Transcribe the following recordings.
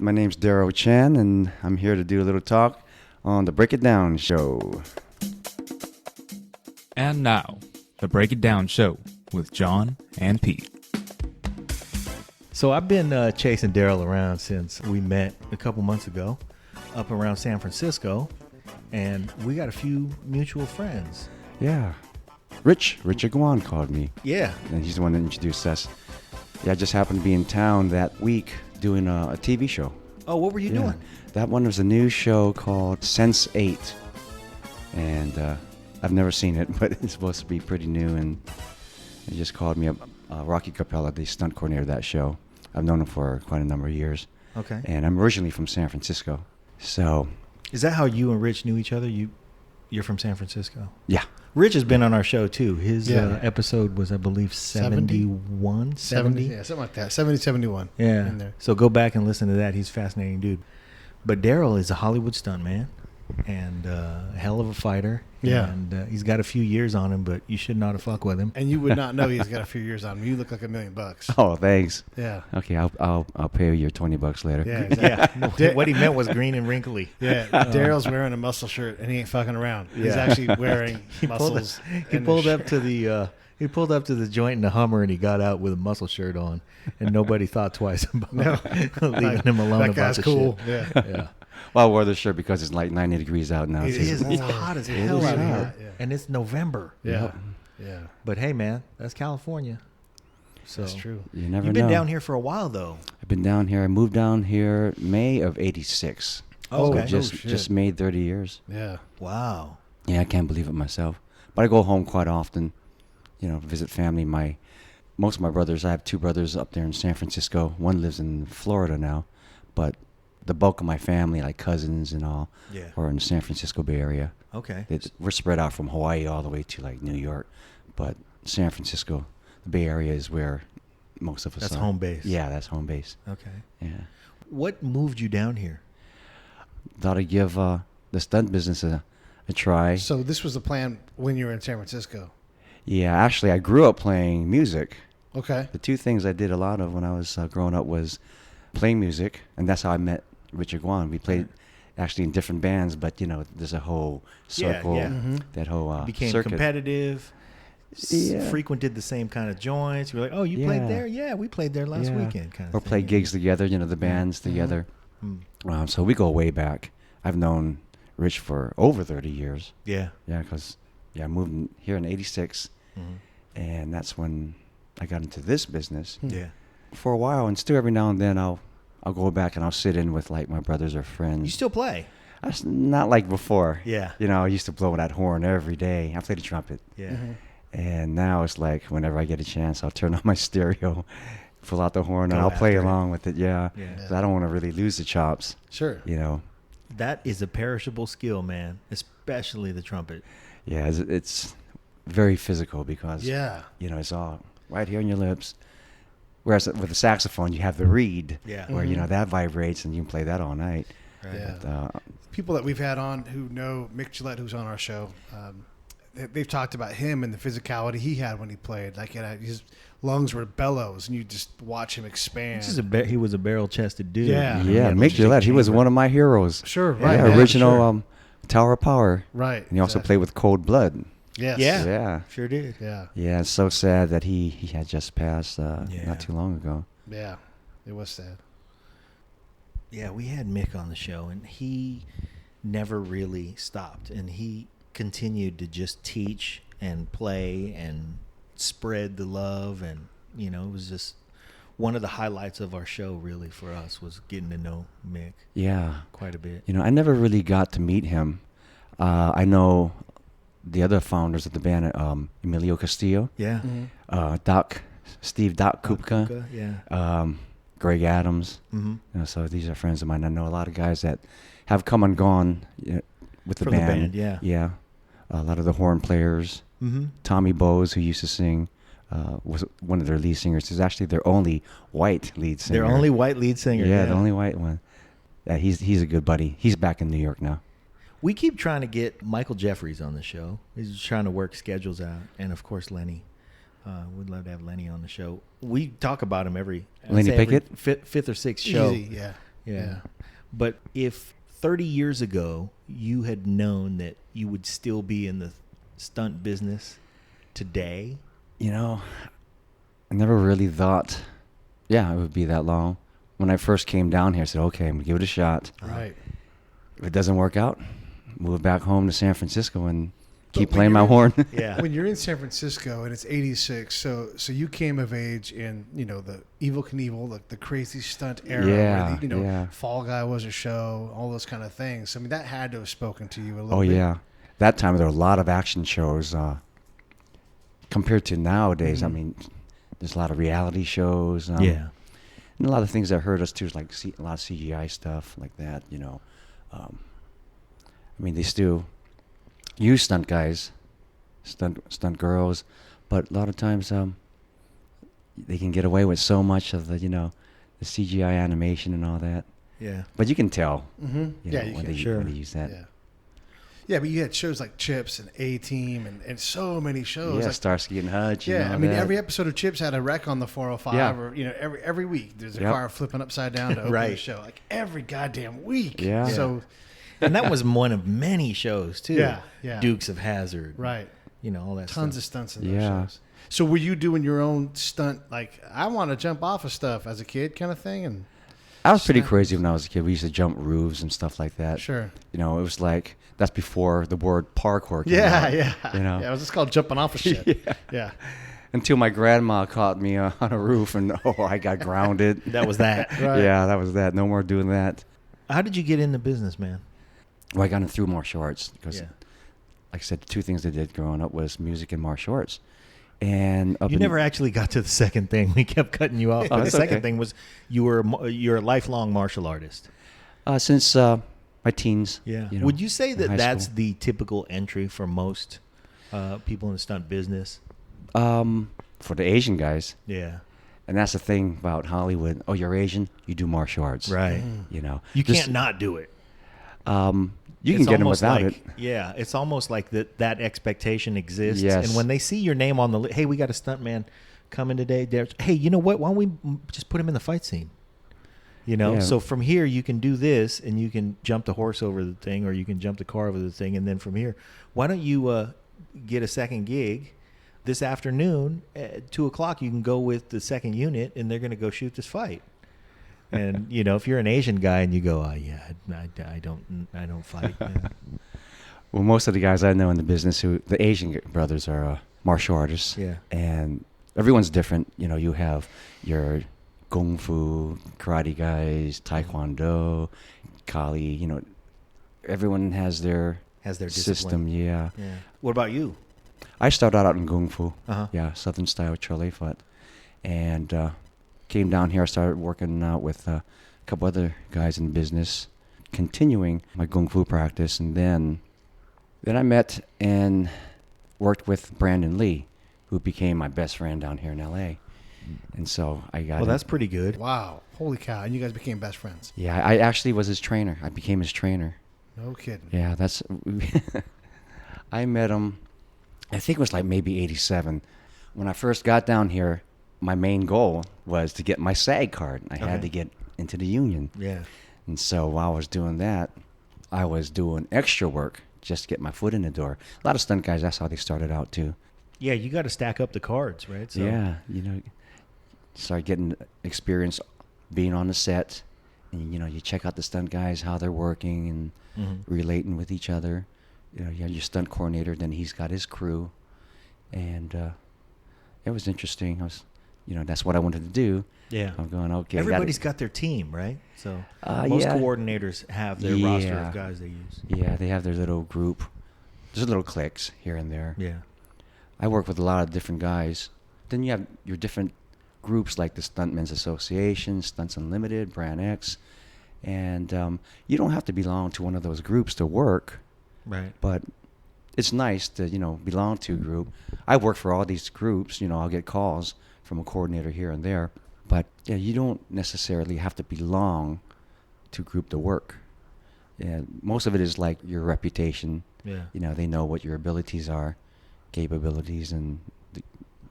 My name's Darryl Chan, and I'm here to do a little talk on the Break It Down show. And now, the Break It Down show with John and Pete. So I've been chasing Darryl around since we met a couple months ago up around San Francisco, and we got a few mutual friends. Yeah. Richard Guan called me. Yeah. And he's the one that introduced us. Yeah, I just happened to be in town that week doing a TV show. Oh, what were you doing? That one was a new show called Sense8. And I've never seen it, but it's supposed to be pretty new. And he just called me up. Rocky Capella, the stunt coordinator of that show. I've known him for quite a number of years. Okay. And I'm originally from San Francisco. So. Is that how you and Rich knew each other? You're from San Francisco? Yeah. Rich has been on our show, too. His episode was, I believe, 71? 70? Yeah, something like that. 70, 71. Yeah. In there. So go back and listen to that. He's a fascinating dude. But Darryl is a Hollywood stuntman and a hell of a fighter. Yeah. And he's got a few years on him, but you should not have fucked with him. And you would not know he's got a few years on him. You look like $1 million. Oh, thanks. Yeah. Okay, I'll pay you your $20 later. Yeah, exactly. Yeah. What he meant was green and wrinkly. Yeah. Darryl's wearing a muscle shirt and he ain't fucking around. Yeah. He's actually wearing muscles. He pulled up to the joint in the Hummer and he got out with a muscle shirt on, and nobody thought twice about leaving him alone that about guy's the cool. shit. Yeah. Well, I wore this shirt because it's like 90 degrees out now. It too. is. It's hot as It hell is out hot, here, yeah. and it's November. Yeah. Yeah. But hey, man, that's California. So That's true. You never You've know. been down here for a while, though. I've been down here. I moved down here May of '86. Oh, So okay. just made 30 years. Yeah. Wow. Yeah, I can't believe it myself. But I go home quite often, visit family. Most of my brothers, I have two brothers up there in San Francisco. One lives in Florida now, but the bulk of my family, like cousins and all, are in the San Francisco Bay Area. Okay. We're spread out from Hawaii all the way to like New York, but San Francisco, the Bay Area is where most of us That's are. home base. Yeah, that's home base. Okay. Yeah. What moved you down here? Thought I'd give the stunt business a try. So this was the plan when you were in San Francisco. Yeah, actually, I grew up playing music. Okay. The two things I did a lot of when I was growing up was playing music, and that's how I met Richard Guan. We played actually in different bands, but there's a whole circle, that whole Became circuit. competitive. Yeah. Frequented the same kind of joints. You're like, oh, you played Yeah. there? Yeah, we played there last weekend. Kind of or thing. play gigs together. The bands together. So we go way back. I've known Rich for over 30 years. Yeah. Yeah, because I moved here in '86, and that's when I got into this business. Yeah. For a while, and still every now and then I'll go back and I'll sit in with like my brothers or friends. You still play? That's not like before. Yeah. I used to blow that horn every day. I played the trumpet. Yeah. And now it's like whenever I get a chance, I'll turn on my stereo, pull out the horn, and Go I'll play after it. along with it. Yeah. Yeah. 'Cause I don't want to really lose the chops. Sure. That is a perishable skill, man, especially the trumpet. Yeah, it's very physical because Yeah. it's all right here on your lips. Whereas with the saxophone, you have the reed, Yeah. where that vibrates and you can play that all night. Right. Yeah. But, People that we've had on who know Mick Gillette, who's on our show, they've talked about him and the physicality he had when he played. Like his lungs were bellows, and you just watch him expand. He was a barrel-chested dude. Yeah. yeah, Mick Gillette, he was one of my heroes. Sure, right. Yeah, yeah, original sure. Tower of Power. Right. And he also played with Cold Blood. Yes. Yeah. Yeah. Sure did. Yeah. Yeah, it's so sad that he had just passed not too long ago. Yeah. It was sad. Yeah, we had Mick on the show, and he never really stopped, and he continued to just teach and play and spread the love, and it was just one of the highlights of our show, really, for us, was getting to know Mick Yeah. quite a bit. I never really got to meet him. I know the other founders of the band, Emilio Castillo, Yeah. Steve Kupka, Kupka, yeah. Greg Adams. Mm-hmm. So these are friends of mine. I know a lot of guys that have come and gone with the From the band. band, yeah. Yeah. A lot of the horn players. Mm-hmm. Tommy Bowes, who used to sing, was one of their lead singers. He's actually their only white lead singer. Their only white lead singer. Yeah, the only white one. Yeah, he's a good buddy. He's back in New York now. We keep trying to get Michael Jeffries on the show. He's trying to work schedules out, and of course Lenny. We'd love to have Lenny on the show. We talk about him every Lenny Pickett? fifth or sixth show. Easy, yeah. Yeah. But if 30 years ago you had known that you would still be in the stunt business today, You know, I never really thought, it would be that long. When I first came down here, I said, okay, I'm going to give it a shot. Right. If it doesn't work out, move back home to San Francisco and keep when playing my you're- horn. yeah, When you're in San Francisco and it's 86, so you came of age in, the Evel Knievel, the crazy stunt era, Yeah, where yeah. Fall Guy was a show, all those kind of things. I mean, that had to have spoken to you a little Oh, bit. yeah. That time there were a lot of action shows compared to nowadays. I mean, there's a lot of reality shows. yeah, And a lot of things that hurt us too, is like a lot of CGI stuff like that, I mean, they still use stunt guys, stunt girls, but a lot of times they can get away with so much of the, the CGI animation and all that. yeah. But you can tell, Mm-hmm. Yeah, you when can. they use that. Yeah. Yeah, but you had shows like Chips and A-Team and so many shows. Yeah, Like, Starsky and Hutch. yeah, and all I mean, that. every episode of Chips had a wreck on the 405, Yeah. or every week there's a Yep. car flipping upside down to open the Right. show. Like every goddamn week. Yeah. So And that was one of many shows too. Yeah, yeah. Dukes of Hazzard. right, All that tons stuff. of stunts in those Yeah. shows. So were you doing your own stunt? Like I want to jump off of stuff as a kid, kind of thing, and I was pretty Snap. crazy when I was a kid. We used to jump roofs and stuff like that. sure. It was like, that's before the word parkour came Yeah, out. yeah. You Yeah, it was just called jumping off of shit. Yeah. Until my grandma caught me on a roof and, I got grounded. That was that. Right. Yeah, that was that. No more doing that. How did you get into business, man? Well, I got into martial arts because, Yeah. like I said, the two things I did growing up was music and martial arts. And You never actually got to the second thing. We kept cutting you off. But the that's second okay. thing was you're a lifelong martial artist. since my teens. Would you say in that high that's school. the typical entry for most people in the stunt business? For the Asian guys, Yeah. and that's the thing about Hollywood. Oh, you're Asian, you do martial arts. Right. You Just, can't not do it. You can It's get them almost without like, it. Yeah, it's almost like that expectation exists. Yes. And when they see your name on the list, hey, we got a stunt man coming today. Hey, you know what? Why don't we just put him in the fight scene? Yeah. So from here you can do this, and you can jump the horse over the thing, or you can jump the car over the thing, and then from here, why don't you get a second gig this afternoon at 2:00? You can go with the second unit, and they're going to go shoot this fight. And if you're an Asian guy and you go, I don't fight. Yeah. Well, most of the guys I know in the business, the Asian brothers are martial artists. Yeah. And everyone's different. You have your kung fu, karate guys, taekwondo, kali. Everyone has their discipline. system. Yeah. Yeah. What about you? I started out in kung fu. Uh-huh. Yeah, Southern style chole foot, and came down here. I started working out with a couple other guys in business, continuing my kung fu practice, and then I met and worked with Brandon Lee, who became my best friend down here in L.A. And so I got. Well, that's pretty good. Wow, holy cow! And you guys became best friends. Yeah, I actually was his trainer. I became his trainer. No kidding. Yeah, that's. I met him. I think it was like maybe '87. When I first got down here, my main goal was to get my SAG card. I had Okay. to get into the union. Yeah. And so while I was doing that, I was doing extra work just to get my foot in the door. A lot of stunt guys, that's how they started out too. Yeah, you got to stack up the cards, right? So, Yeah, start getting experience being on the set. And, you check out the stunt guys, how they're working and relating with each other. You have your stunt coordinator, then he's got his crew. And it was interesting. That's what I wanted to do. Yeah. I'm going, okay. Everybody's got their team, right? So most yeah. coordinators have their roster Yeah. of guys they use. Yeah, they have their little group. There's little cliques here and there. Yeah. I work with a lot of different guys. Then you have your different groups like the Stuntmen's Association, Stunts Unlimited, Brand X. And you don't have to belong to one of those groups to work, Right. but it's nice to, belong to a group. I work for all these groups. I'll get calls from a coordinator here and there. But, yeah, you don't necessarily have to belong to a group to work. Yeah, most of it is like your reputation. Yeah. They know what your abilities are, capabilities, and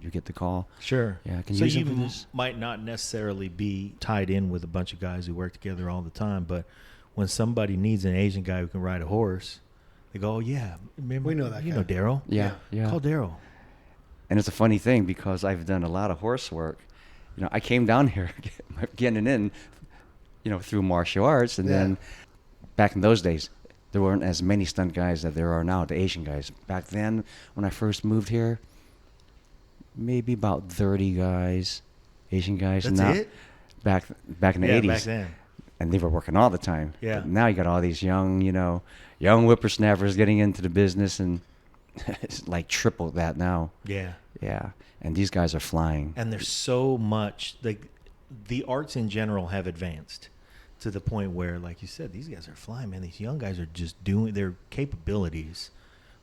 you get the call. Sure. Yeah, can so use you them for this. might not necessarily be tied in with a bunch of guys who work together all the time, but when somebody needs an Asian guy who can ride a horse, they go, "Oh yeah, remember We know that You guy." know Darryl? Yeah, yeah. Call Darryl." And it's a funny thing because I've done a lot of horse work. You know, I came down here getting in, you know, through martial arts, and Yeah. then back in those days, there weren't as many stunt guys that there are now, the Asian guys. Back then, when I first moved here, maybe about 30 guys, Asian guys. That's now, it? Back in the Yeah, 80s. back then. And they were working all the time. Yeah. But now you got all these young, you know, young whippersnappers getting into the business, and it's like triple that now. Yeah. Yeah. And these guys are flying. And there's so much the arts in general have advanced to the point where, like you said, these guys are flying, man. These young guys are just doing, their capabilities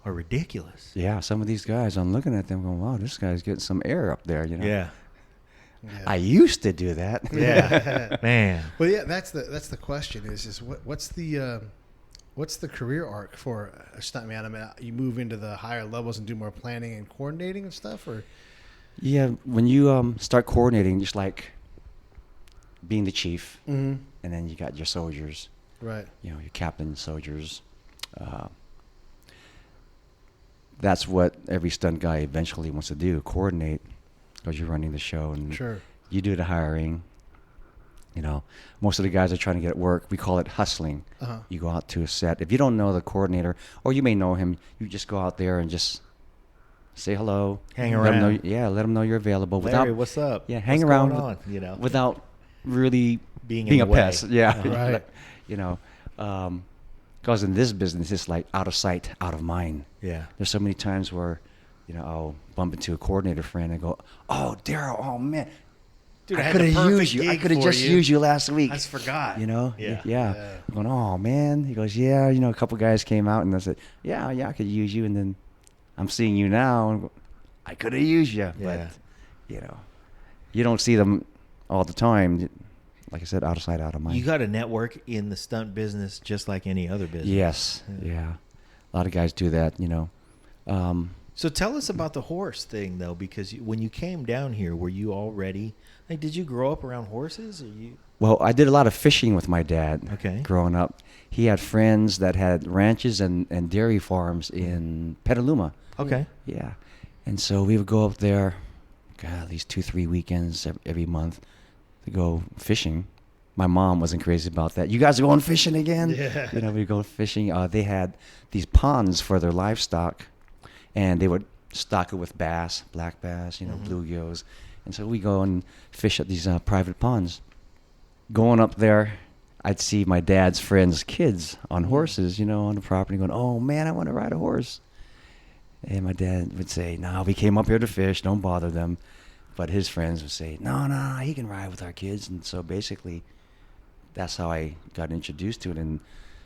are ridiculous. Yeah, some of these guys, I'm looking at them going, wow, this guy's getting some air up there, you know. Yeah. Yeah. I used to do that. Yeah. Man. Well, yeah, that's the question is what's the career arc for a stuntman? I mean, you move into the higher levels and do more planning and coordinating and stuff, or Yeah, when you start coordinating, just like being the chief, and then you got your soldiers, right? you know, your captain, soldiers. That's what every stunt guy eventually wants to do, coordinate, because you're running the show and Sure. you do the hiring. You know, most of the guys are trying to get work. We call it hustling. Uh-huh. You go out to a set. If you don't know the coordinator, or you may know him, you just go out there and just say hello. Hang Let 'em around. let them know you're available. Larry, what's up? Yeah, hang What's around going on? You know, without really being being in a the way. pest. Yeah, Right. You know, because in this business, it's like out of sight, out of mind. Yeah. There's so many times where, you know, I'll bump into a coordinator friend and go, "Oh, Darryl, oh man, Dude, I I had could the have perfect used you. I gig could have for just you. used you last week." I just forgot. You know? Yeah. Yeah. I'm going, "Oh man." He goes, "Yeah, you know, a couple guys came out," and I said, "Yeah, I could use you." And then I'm seeing you now, and I could have used you, Yeah. but you know, you don't see them all the time. Like I said, out of sight, out of mind. You got a network in the stunt business just like any other business. Yes, yeah. A lot of guys do that, you know. So tell us about the horse thing, though, because when you came down here, were you already, like, did you grow up around horses? Or you? Well, I did a lot of fishing with my dad. Okay. Growing up, he had friends that had ranches and dairy farms in Petaluma. Okay. Yeah, and so we would go up there, God, at least 2-3 weekends every month to go fishing. My mom wasn't crazy about that. "You guys are going fishing again?" Yeah. You know, we go fishing. They had these ponds for their livestock, and they would stock it with bass, black bass, you know, bluegills. And so we go and fish at these private ponds. Going up there, I'd see my dad's friends' kids on horses, you know, on the property, going, "Oh man, I want to ride a horse." And my dad would say, "No, we came up here to fish. Don't bother them." But his friends would say, No, he can ride with our kids." And so basically, that's how I got introduced to it and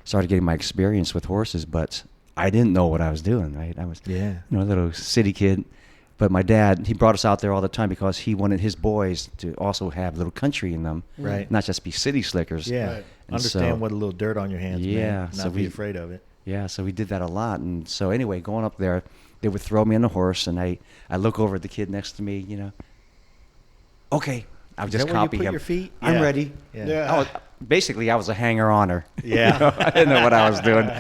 started getting my experience with horses. But I didn't know what I was doing, right? I was, Yeah. you know, a little city kid. But my dad, he brought us out there all the time because he wanted his boys to also have a little country in them, Right. not just be city slickers. Yeah. Right. And Understand so- what a little dirt on your hands, Yeah, man. Not so be we- afraid of it. Yeah, so we did that a lot. And so anyway, going up there, they would throw me on the horse, and I look over at the kid next to me, you know. Okay, I would Is just that where you copy put him. your feet? I'm Yeah. ready. Yeah. Yeah. Basically, I was a hanger-oner. Yeah. You know, I didn't know what I was doing.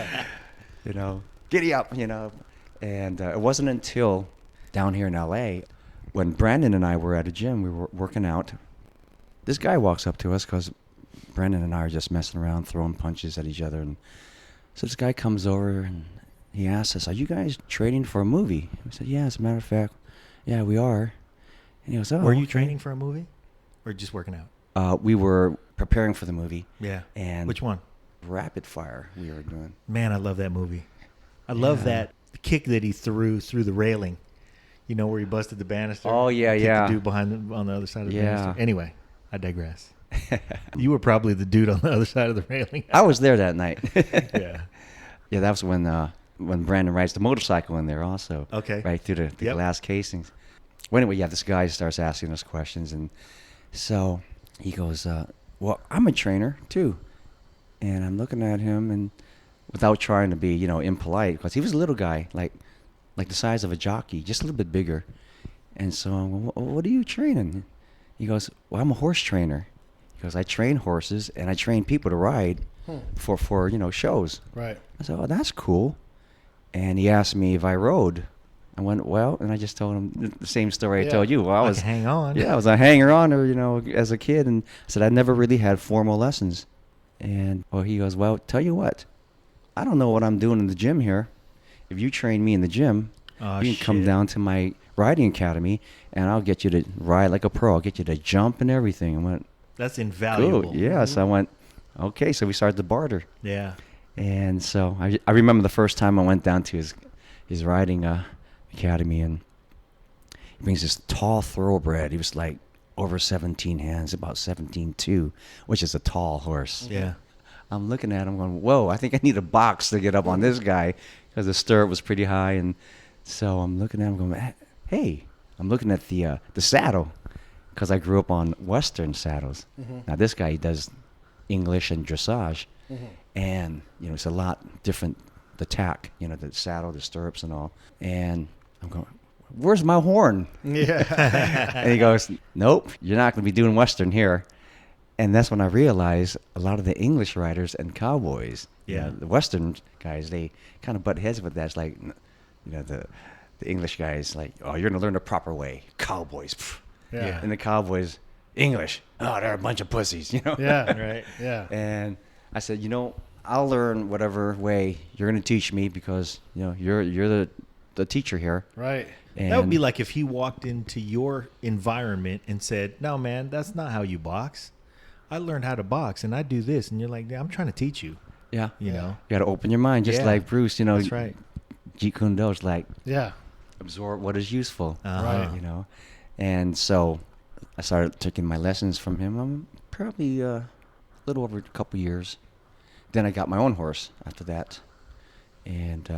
You know, giddy up, you know. And it wasn't until down here in L.A., when Brandon and I were at a gym, we were working out. This guy walks up to us because Brandon and I are just messing around, throwing punches at each other. And so this guy comes over and he asks us, "Are you guys training for a movie?" We said, "Yeah, as a matter of fact, yeah, we are." And he goes, "Oh, Were you okay." training for a movie or just working out? We were preparing for the movie. Yeah. And Which one? Rapid Fire we were doing. Man, I love that movie. I love Yeah. that kick that he threw through the railing. You know, where he busted the banister. Oh, yeah, kicked yeah. The dude behind on the other side of the Yeah. banister. Anyway, I digress. You were probably the dude on the other side of the railing. I was there that night. Yeah. Yeah, that was when Brandon rides the motorcycle in there also. Okay. Right through the Yep. glass casings. Well, anyway, yeah, this guy starts asking us questions, and so he goes, "Well, I'm a trainer too," and I'm looking at him, and without trying to be, you know, impolite, because he was a little guy, like the size of a jockey, just a little bit bigger, And so I'm going, what are you training? He goes, well, I'm a horse trainer. He goes, I train horses and I train people to ride for shows. Right. I said, oh, that's cool. And he asked me if I rode. I went, well, and I just told him the same story I told you. Well, I was hang on. Yeah, I was a hanger on, as a kid, and I said I never really had formal lessons. And he goes, well, tell you what, I don't know what I'm doing in the gym here. If you train me in the gym, you can come down to my riding academy, and I'll get you to ride like a pro. I'll get you to jump and everything. I went, that's invaluable. cool. Yeah, so I went, okay. So we started to barter. Yeah. And so I remember the first time I went down to his riding academy, and he brings this tall thoroughbred. He was like over 17 hands, about 17.2, which is a tall horse. Yeah. I'm looking at him going, whoa, I think I need a box to get up on this guy, because the stirrup was pretty high. And so I'm looking at him going, hey, I'm looking at the saddle, because I grew up on Western saddles. Now this guy, he does English and dressage. And, it's a lot different, the tack, the saddle, the stirrups and all. And I'm going, where's my horn? Yeah. And he goes, nope, you're not going to be doing Western here. And that's when I realized a lot of the English riders and cowboys, the Western guys, they kind of butt heads with that. It's like, the English guys, like, oh, you're going to learn the proper way. Cowboys. Pff. Yeah. And the cowboys, English. Oh, they're a bunch of pussies, Yeah. Right. Yeah. And I said, I'll learn whatever way you're going to teach me, because, you're the teacher here. Right. And That would be like if he walked into your environment and said, no, man, that's not how you box. I learned how to box, and I do this. And you're like, I'm trying to teach you. Yeah. You know? You got to open your mind, just like Bruce, That's right. Jeet Kune Do's like, Yeah. absorb what is useful. Uh-huh. And so I started taking my lessons from him. I'm probably a little over a couple years. Then I got my own horse after that. And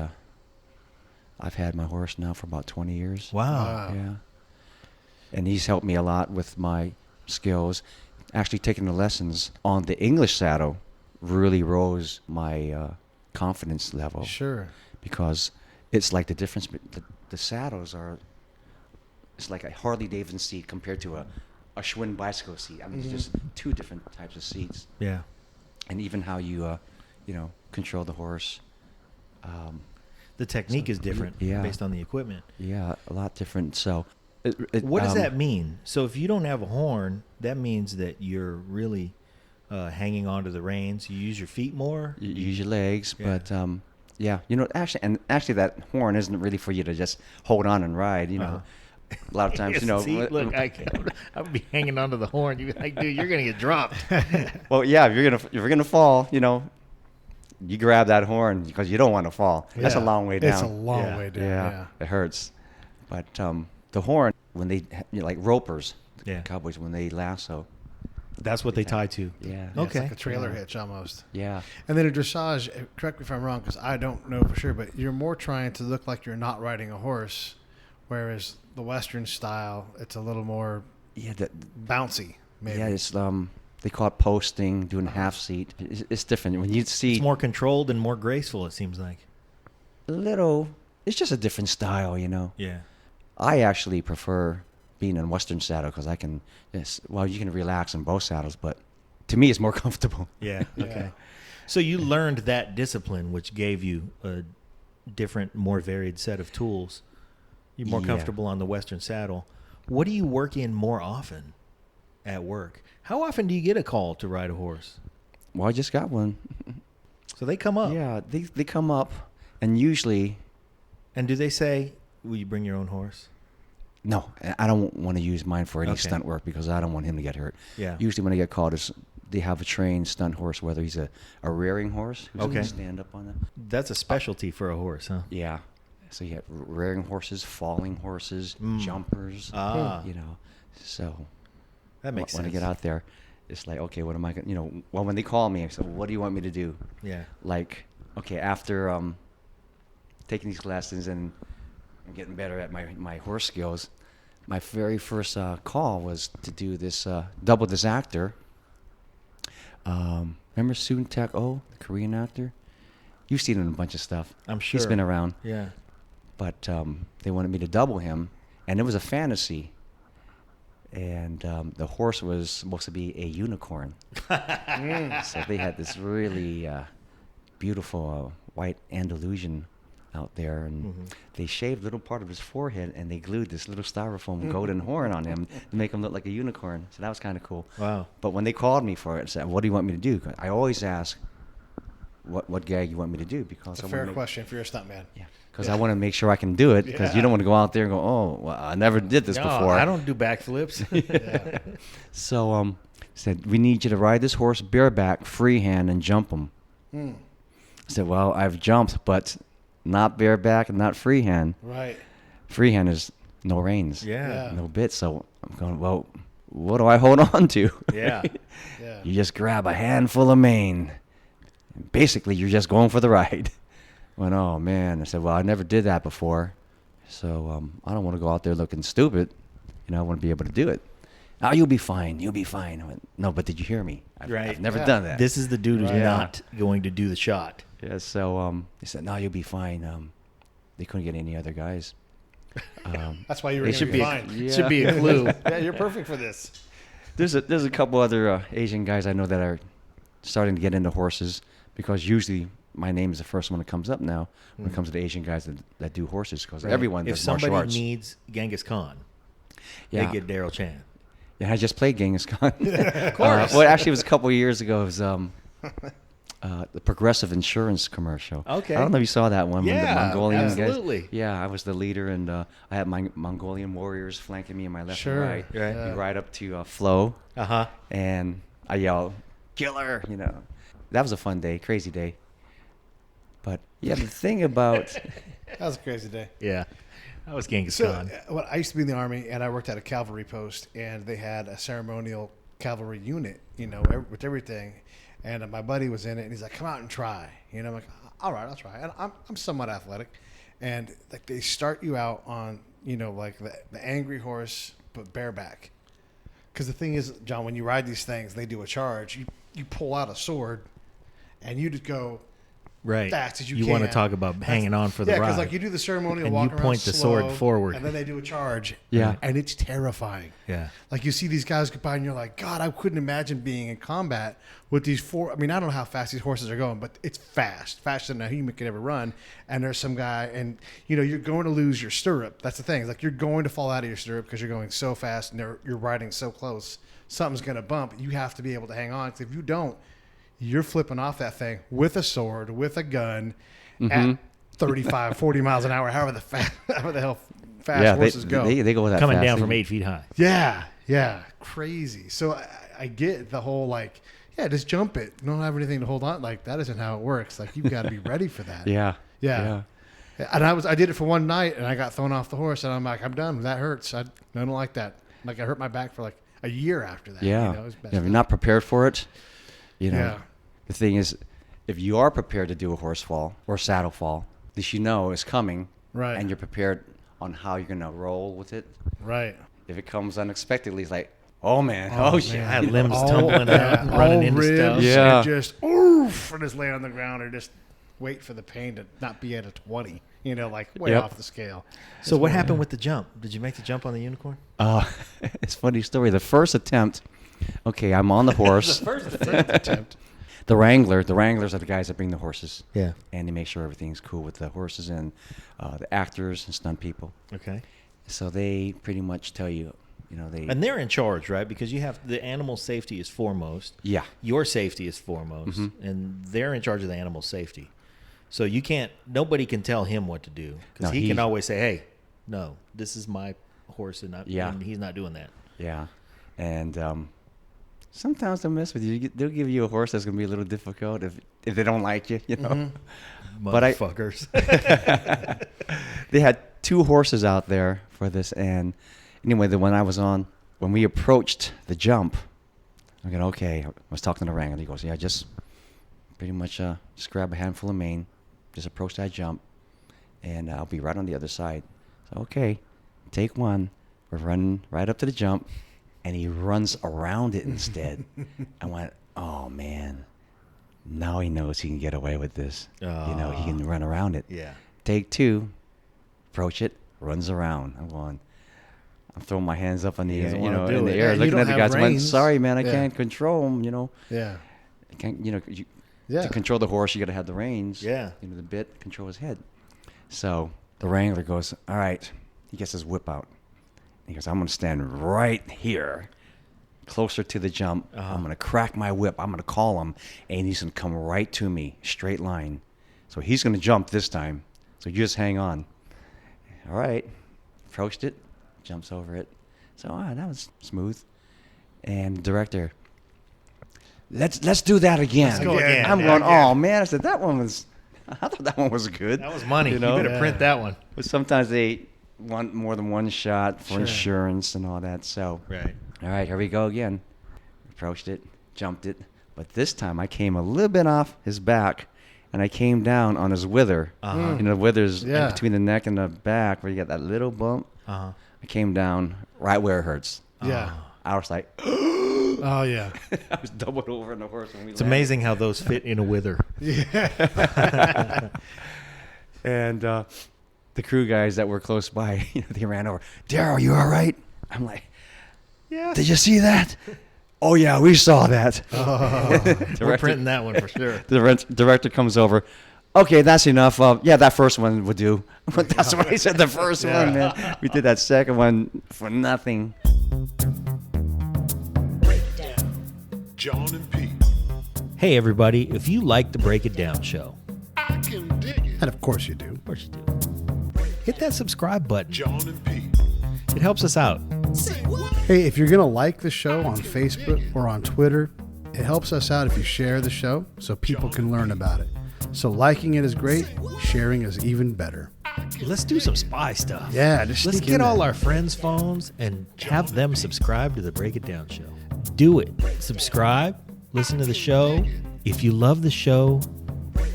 I've had my horse now for about 20 years. Wow. Yeah. And he's helped me a lot with my skills. Actually taking the lessons on the English saddle really rose my confidence level. Sure. Because it's like the difference, the saddles are, it's like a Harley Davidson seat compared to a Schwinn bicycle seat. I mean, it's just two different types of seats. Yeah. And even how you, control the horse. The technique is different based on the equipment. Yeah, a lot different. So, what does that mean? So if you don't have a horn, that means that you're really hanging onto the reins. You use your feet more. You use your legs, Yeah. but actually, that horn isn't really for you to just hold on and ride. A lot of times, See, look, I would be hanging onto the horn. You'd be like, dude, you're gonna get dropped. Well, yeah, if you're gonna fall, you grab that horn because you don't want to fall. That's a Yeah. long way down. It's a long way down. Yeah. It hurts. But the horn, when they like ropers, Yeah. cowboys, when they lasso. That's what they tie to. Yeah. Yeah, it's Okay. like a trailer hitch almost. Yeah. And then a dressage, correct me if I'm wrong, because I don't know for sure, but you're more trying to look like you're not riding a horse, whereas the Western style, it's a little more Yeah. bouncy, maybe. Yeah. It's they call it posting, doing half seat. It's different when you see It's more controlled and more graceful, it seems like. It's just a different style, Yeah. I actually prefer being in Western saddle because I can. You can relax in both saddles, but to me, it's more comfortable. Yeah. Yeah. Okay. So you learned that discipline, which gave you a different, more varied set of tools. You're more Yeah. comfortable on the Western saddle. What do you work in more often at work? How often do you get a call to ride a horse? Well, I just got one. So they come up. Yeah, they come up, and usually, And do they say, will you bring your own horse? no, I don't want to use mine for any Okay. stunt work because I don't want him to get hurt. Yeah. Usually when I get called, they have a trained stunt horse, whether he's a rearing horse who's Okay. going to stand up on them. That's a specialty for a horse, huh? Yeah. So you have rearing horses, falling horses, jumpers, Ah. So That makes when sense. I get out there, it's like, okay, what am I going to, well, when they call me, I say, what do you want me to do? Yeah. Like, okay, after taking these lessons and getting better at my horse skills, my very first call was to do this double this actor. Remember Soon Tak Oh, the Korean actor? You've seen him in a bunch of stuff. I'm sure. He's been around. Yeah. But they wanted me to double him, and it was a fantasy. And the horse was supposed to be a unicorn. So they had this really beautiful white Andalusian out there, and they shaved a little part of his forehead, and they glued this little styrofoam golden horn on him to make him look like a unicorn. So that was kind of cool. Wow. But when they called me for it, said, "What do you want me to do?" 'Cause I always ask, "What gag you want me to do?" Because It's a fair question if you're a stuntman. Yeah. Because I want to make sure I can do it. Because you don't want to go out there and go, "Oh, well, I never did this before." I don't do backflips. Yeah. So said, "We need you to ride this horse bareback, freehand, and jump him." I said, "Well, I've jumped, but not bareback and not freehand. Right. Freehand is no reins, Yeah. no bit." So I'm going, "Well, what do I hold on to?" Yeah. Yeah. You just grab a handful of mane. Basically, you're just going for the ride. Went, "Oh man!" I said, "Well, I never did that before, so I don't want to go out there looking stupid. I want to be able to do it." "Oh, you'll be fine. You'll be fine." I went, "No, but did you hear me? I've never done that." This is the dude who's Right. not going to do the shot. Yeah. So he said, "No, you'll be fine." They couldn't get any other guys. That's why you were It going to should be be fine. it should be a clue. Yeah, you're perfect for this. There's a couple other Asian guys I know that are starting to get into horses, because usually my name is the first one that comes up now when it comes to the Asian guys that do horses, because everyone If does martial somebody arts. needs Genghis Khan, Yeah. they get Darryl Chan. Yeah, I just played Genghis Khan. Of course. Well, actually, it was a couple of years ago. It was the Progressive Insurance commercial. Okay. I don't know if you saw that one. when the Yeah, Mongolian absolutely. guys. Yeah, I was the leader, and I had my Mongolian warriors flanking me in my left Sure. and right. Right. We ride up to Flo, Uh-huh. and I yell, "Killer!" That was a fun day, crazy day. But yeah, the thing about That was a crazy day. Yeah. That was Genghis So, Khan. well, I used to be in the Army, and I worked at a cavalry post, and they had a ceremonial cavalry unit, with everything. And my buddy was in it, and he's like, "Come out and try." I'm like, "All right, I'll try." And I'm somewhat athletic, and like they start you out on, like the angry horse, but bareback. Because the thing is, John, when you ride these things, they do a charge. You pull out a sword, and you just go Right. fast as you You can. want to talk about hanging on for the Yeah, ride. because like you do the ceremonial And walk you around point the slow, sword forward. and then they do a charge. Yeah. and it's terrifying. Yeah. Like you see these guys go by, and you're like, God, I couldn't imagine being in combat with these four. I mean, I don't know how fast these horses are going, but it's fast, faster than a human could ever run. And there's some guy, and you're going to lose your stirrup. That's the thing. It's like you're going to fall out of your stirrup because you're going so fast, and you're riding so close. Something's going to bump. You have to be able to hang on. 'Cause if you don't, you're flipping off that thing with a sword, with a gun, at 35, 40 miles an hour, however the hell fast horses go. They go that Coming fast. down from 8 feet high. Yeah, crazy. So I get the whole like, yeah, just jump it. Don't have anything to hold on. Like that isn't how it works. Like you've got to be ready for that. Yeah. And I did it for one night, and I got thrown off the horse, and I'm like, I'm done. That hurts. I don't like that. Like I hurt my back for like a year after that. Yeah. It was If you're not prepared for it, Yeah. the thing is, if you are prepared to do a horse fall or saddle fall, at least you know it's coming. Right. And you're prepared on how you're going to roll with it. Right. If it comes unexpectedly, it's like, oh man, shit. I had limbs tumbling out and running into ribs, stuff. Yeah. and just oof, and just lay on the ground, or just wait for the pain to not be at a 20. Like way Yep. off the scale. So what happened with the jump? Did you make the jump on the unicorn? It's a funny story. The first attempt, okay, I'm on the horse. First attempt. The wranglers are the guys that bring the horses. Yeah. And they make sure everything's cool with the horses and the actors and stunt people. Okay. So they pretty much tell you, they. And they're in charge, right? Because you have the animal safety is foremost. Yeah. Your safety is foremost, and they're in charge of the animal safety. So nobody can tell him what to do, because No, he can always say, "Hey, no, this is my horse," and he's not doing that. Yeah. And sometimes they'll mess with you. They'll give you a horse that's going to be a little difficult if they don't like you, But Motherfuckers. They had two horses out there for this. And anyway, the one I was on, when we approached the jump, I go, okay. I was talking to the wrangler. He goes, yeah, just pretty much just grab a handful of mane, just approach that jump, and I'll be right on the other side. So, okay, take one. We're running right up to the jump, and he runs around it instead. I went, oh, man. Now he knows he can get away with this. He can run around it. Yeah. Take two, approach it, runs around. I'm going, I'm throwing my hands up in the doesn't you wanna know do in the it. air, Yeah, you looking don't at the have guys. I went, reins. sorry, man, I Yeah. can't control them. Yeah. I can't. Yeah. To control the horse, you got to have the reins. Yeah. The bit control his head. So the wrangler goes, all right. He gets his whip out. He goes, I'm going to stand right here, closer to the jump. I'm going to crack my whip. I'm going to call him, and he's going to come right to me, straight line. So he's going to jump this time. So you just hang on. All right. Approached it, jumps over it. So that was smooth. And the director, let's do that again. Let's go again. I'm Yeah, going, yeah. oh man, I thought that one was good. That was money. You know? better print that one. But sometimes they want more than one shot for insurance and all that. So, Right. all right, here we go again. Approached it, jumped it. But this time I came a little bit off his back, and I came down on his wither. The wither's in between the neck and the back where you got that little bump. I came down right where it hurts. Yeah. I was like, Oh, yeah. I was doubled over on the horse when we It's landed. amazing how those fit in a wither. And the crew guys that were close by, they ran over. Darryl, you all right? I'm like, Yeah. did you see that? Oh, yeah, we saw that. We're printing that one for sure. The director comes over. Okay, that's enough. Yeah, that first one would do. That's what I said, the first one, man. We did that second one for nothing. John and Pete. Hey, everybody, if you like the Break It Down show, I can dig it. And of course you do. of course you do, hit that subscribe button. John and Pete. It helps us out. Hey, if you're going to like the show on Facebook or on Twitter, it helps us out if you share the show so people can learn about it. So liking it is great. Sharing is even better. Let's do some spy stuff. Yeah, just Let's sneak get in all there. our friends' phones and have them subscribe to the Break It Down show. Do it. Subscribe. Listen to the show. If you love the show,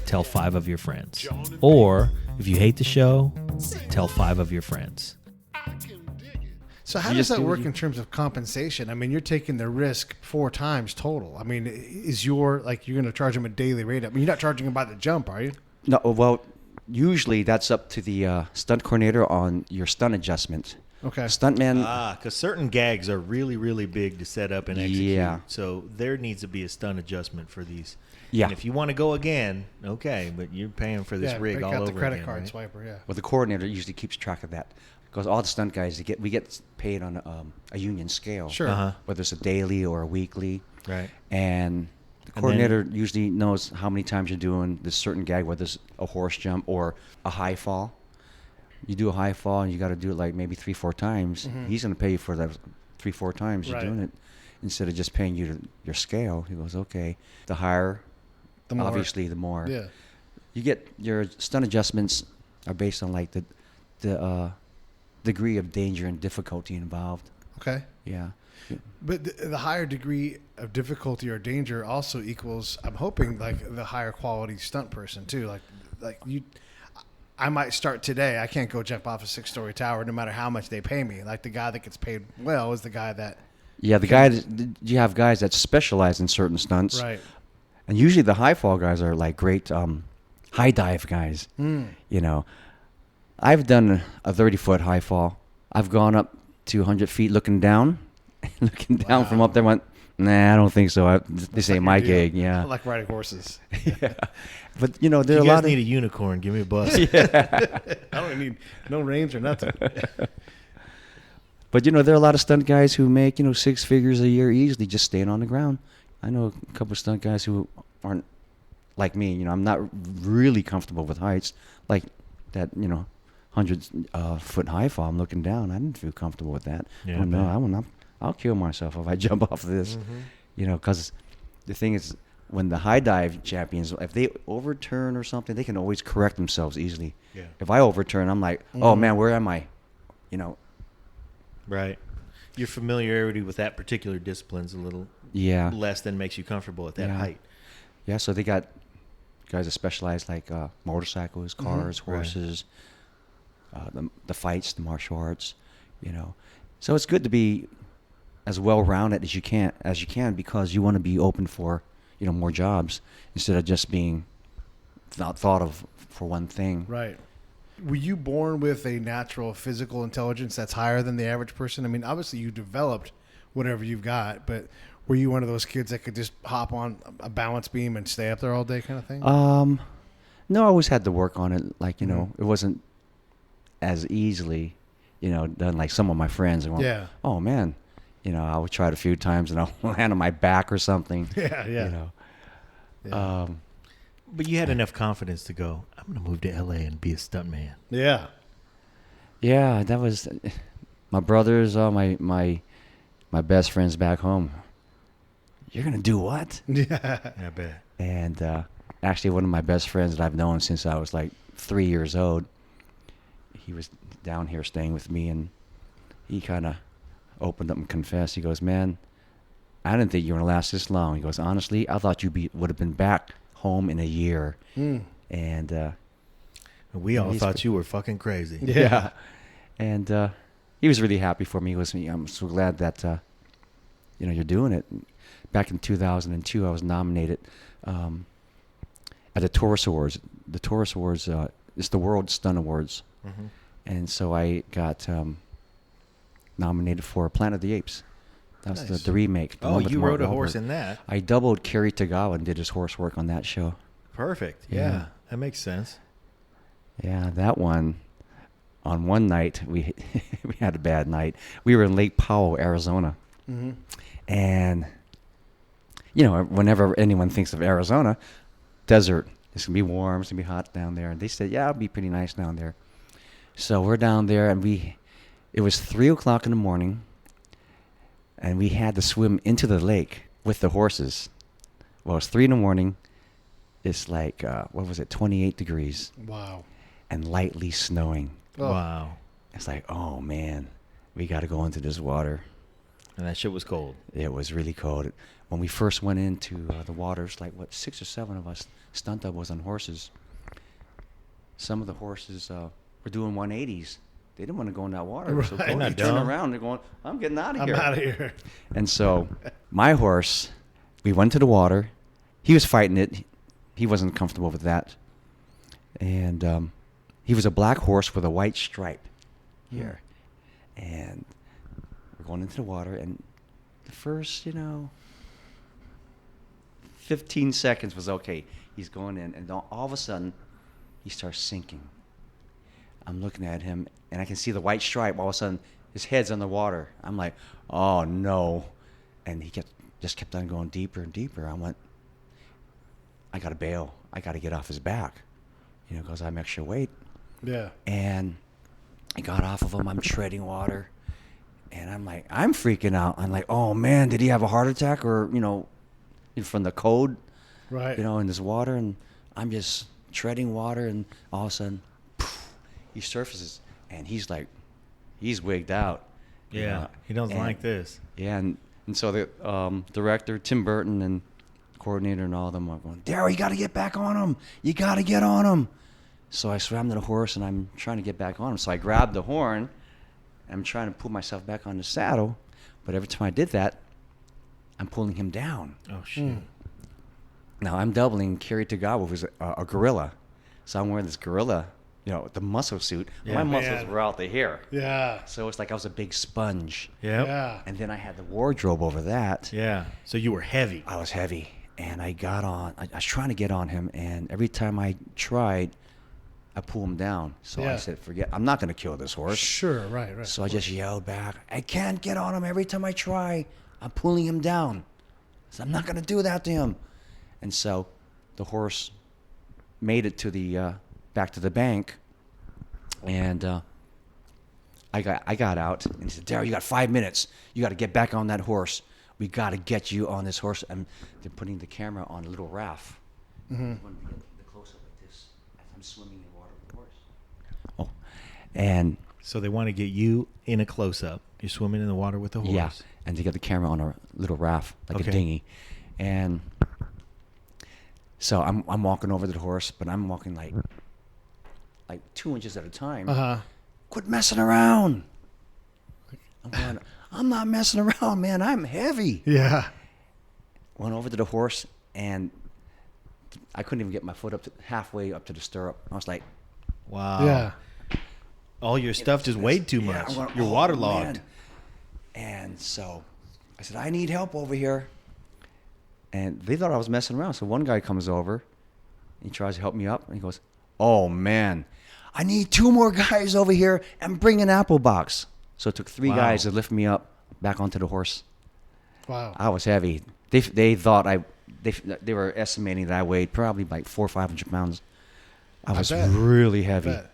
tell 5 of your friends. Or if you hate the show, tell 5 of your friends. So how You does just that do what work you- in terms of compensation? I mean, you're taking the risk 4 times total. I mean, is you're going to charge them a daily rate? I mean, you're not charging them by the jump, are you? No, well, usually that's up to the stunt coordinator on your stunt adjustment. Okay. Stuntman, Because certain gags are really, really big to set up and execute. Yeah. So there needs to be a stunt adjustment for these. Yeah. And if you want to go again, okay, but you're paying for this rig break all out over the credit again, card right? swiper, yeah. well, the coordinator usually keeps track of that because all the stunt guys we get paid on a union scale. Sure. Uh-huh. Whether it's a daily or a weekly. Right. And the coordinator usually knows how many times you're doing this certain gag, whether it's a horse jump or a high fall. You do a high fall and you got to do it like maybe 3-4 times. He's going to pay you for that 3-4 times you're Right. doing it instead of just paying you your scale. He goes, okay, the higher, The more. obviously, the more. Yeah. You get your stunt adjustments are based on like the degree of danger and difficulty involved. Okay. Yeah. But the higher degree of difficulty or danger also equals, I'm hoping, like the higher quality stunt person too. Like you, I might start today. I can't go jump off a 6-story tower no matter how much they pay me. Like the guy that gets paid well is the guy that. Yeah, you have guys that specialize in certain stunts. Right. And usually the high fall guys are like great high dive guys. You know, I've done a 30-foot high fall. I've gone up to 100 feet looking down. Looking down from up there, went, nah, I don't think so. This ain't my gig. I Yeah. like riding horses. But, you know, there You are a guys lot need of... a unicorn. Give me a bus. I don't need no reins or nothing. But, you know, there are a lot of stunt guys who make, 6 figures a year easily just staying on the ground. I know a couple of stunt guys who aren't like me. I'm not really comfortable with heights. Like that, 100-foot high fall, I'm looking down. I didn't feel comfortable with that. Yeah, Oh, no, I bet. I'll kill myself if I jump off of this. Because the thing is, when the high dive champions, if they overturn or something, they can always correct themselves easily. Yeah. If I overturn, I'm like, oh, man, where am I? Right. Your familiarity with that particular discipline's a little Yeah. less than makes you comfortable at that height. Yeah, so they got guys that specialize like motorcycles, cars, Right. horses, the fights, the martial arts, So it's good to be as well-rounded as you can because you want to be open for, more jobs instead of just being thought of for one thing. Right. Were you born with a natural physical intelligence that's higher than the average person? I mean, obviously you developed whatever you've got, but were you one of those kids that could just hop on a balance beam and stay up there all day kind of thing? No, I always had to work on it. Like, you know, it wasn't as easily, you know, done like some of my friends. And Yeah. oh, man, you know, I would try it a few times and I'll land on my back or something. Yeah, yeah. You know. Yeah. But you had enough confidence to go, I'm going to move to L.A. and be a stuntman. Yeah. Yeah, that was my brothers, my best friends back home. You're going to do what? Yeah. I bet. And actually, one of my best friends that I've known since I was like 3 years old, he was down here staying with me, and he kind of opened up and confessed. He goes, man, I didn't think you were going to last this long. He goes, honestly, I thought you would have been back home in a year. And We all thought you were fucking crazy. yeah. And he was really happy for me. He goes, I'm so glad that, you know, you're doing it. Back in 2002, I was nominated at the Taurus Awards. The Taurus Awards is the World Stunt Awards. Mm-hmm. And so I got nominated for Planet of the Apes. That was Nice. the remake. The Oh, one with you Mark rode a horse Wahlberg. in that. I doubled Kerry Tagawa and did his horse work on that show. Perfect. Yeah. Yeah, that makes sense. Yeah, that one. On one night, we we had a bad night. We were in Lake Powell, Arizona. Mm-hmm. And, you know, whenever anyone thinks of Arizona, desert. It's going to be warm. It's going to be hot down there. And they said, yeah, it'll be pretty nice down there. So we're down there, and it was 3 o'clock in the morning, and we had to swim into the lake with the horses. Well, it's 3 in the morning. It's like, 28 degrees Wow. and lightly snowing. Oh. Wow. It's like, oh, man, we got to go into this water. And that shit was cold. It was really cold. When we first went into the waters, like, 6 or 7 of us stunt doubles on horses. Some of the horses were doing 180s. They didn't want to go in that water. So Right. both Not you turn dumb. around, they're going, I'm getting out of I'm here. out of here. And so my horse, we went to the water. He was fighting it. He wasn't comfortable with that. And he was a black horse with a white stripe here. And we're going into the water, and the first, 15 seconds was okay. He's going in, and all of a sudden, he starts sinking. I'm looking at him, and I can see the white stripe. All of a sudden, his head's on the water. I'm like, oh, no. And he just kept on going deeper and deeper. I went, I got to bail. I got to get off his back, because I'm extra weight. Yeah. And I got off of him. I'm treading water. And I'm like, I'm freaking out. I'm like, oh, man, did he have a heart attack or, from the cold, Right. in this water? And I'm just treading water, and all of a sudden, poof, he surfaces. And he's like, he's wigged out. Yeah. He doesn't like this. Yeah, and so the director, Tim Burton, and coordinator and all of them are going, Darryl, you got to get back on him. You got to get on him. So I swam to the horse, and I'm trying to get back on him. So I grabbed the horn. I'm trying to pull myself back on the saddle. But every time I did that, I'm pulling him down. Oh, shit. Now, I'm doubling Kerry Tagawa, who's a gorilla. So I'm wearing this gorilla, the muscle suit. Yeah. My muscles Man. were out the here. Yeah. So it's like I was a big sponge. Yep. Yeah. And then I had the wardrobe over that. Yeah. So you were heavy. I was heavy. And I got on. I was trying to get on him. And every time I tried, I pull him down. So Yeah. I said, forget, I'm not going to kill this horse. Sure. Right. Right. So I just yelled back, I can't get on him. Every time I try, I'm pulling him down. So I'm not going to do that to him. And so the horse made it to the back to the bank. And I got out. And he said, Darryl, you got 5 minutes. You got to get back on that horse. We got to get you on this horse. And they're putting the camera on a little raft. Mm-hmm. I want to get the close-up like this as I'm swimming in water with the horse. Oh, and So they want to get you in a close-up. You're swimming in the water with the horse. yeah, and to get the camera on a little raft, like Okay. a dinghy. And so I'm walking over to the horse, but I'm walking like 2 inches at a time. Uh-huh. Quit messing around. I'm going, I'm not messing around, man. I'm heavy. Yeah. Went over to the horse, and I couldn't even get my foot halfway up to the stirrup. I was like, Wow. Yeah. All your stuff just weighed too Yeah, much. I'm going, You're "Oh, waterlogged. man." And so I said, "I need help over here." And they thought I was messing around. So one guy comes over. He tries to help me up. And he goes, "Oh, man, I need 2 more guys over here and bring an apple box." So it took 3 Wow. guys to lift me up back onto the horse. Wow. I was heavy. They thought they were estimating that I weighed probably like 400 or 500 pounds. I was bet. really heavy. Bet.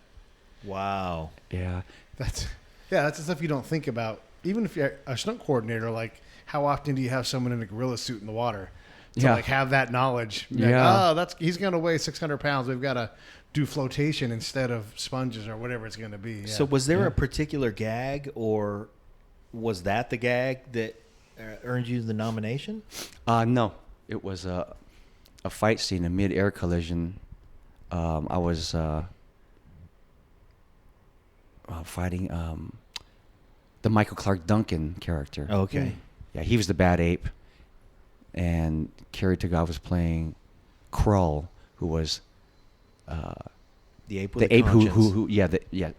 Wow. Yeah. That's the stuff you don't think about. Even if you're a stunt coordinator, like how often do you have someone in a gorilla suit in the water to Yeah. like have that knowledge? You're Yeah. like, oh, he's gonna weigh 600 pounds. We've got to do flotation instead of sponges or whatever it's gonna be. Yeah. So was there a particular gag, or was that the gag that earned you the nomination? No, it was a fight scene, a mid-air collision. I was fighting the Michael Clark Duncan character. Okay. Yeah, he was the bad ape, and Kerry Tagawa was playing Krull, who was The ape with the ape conscience. who yeah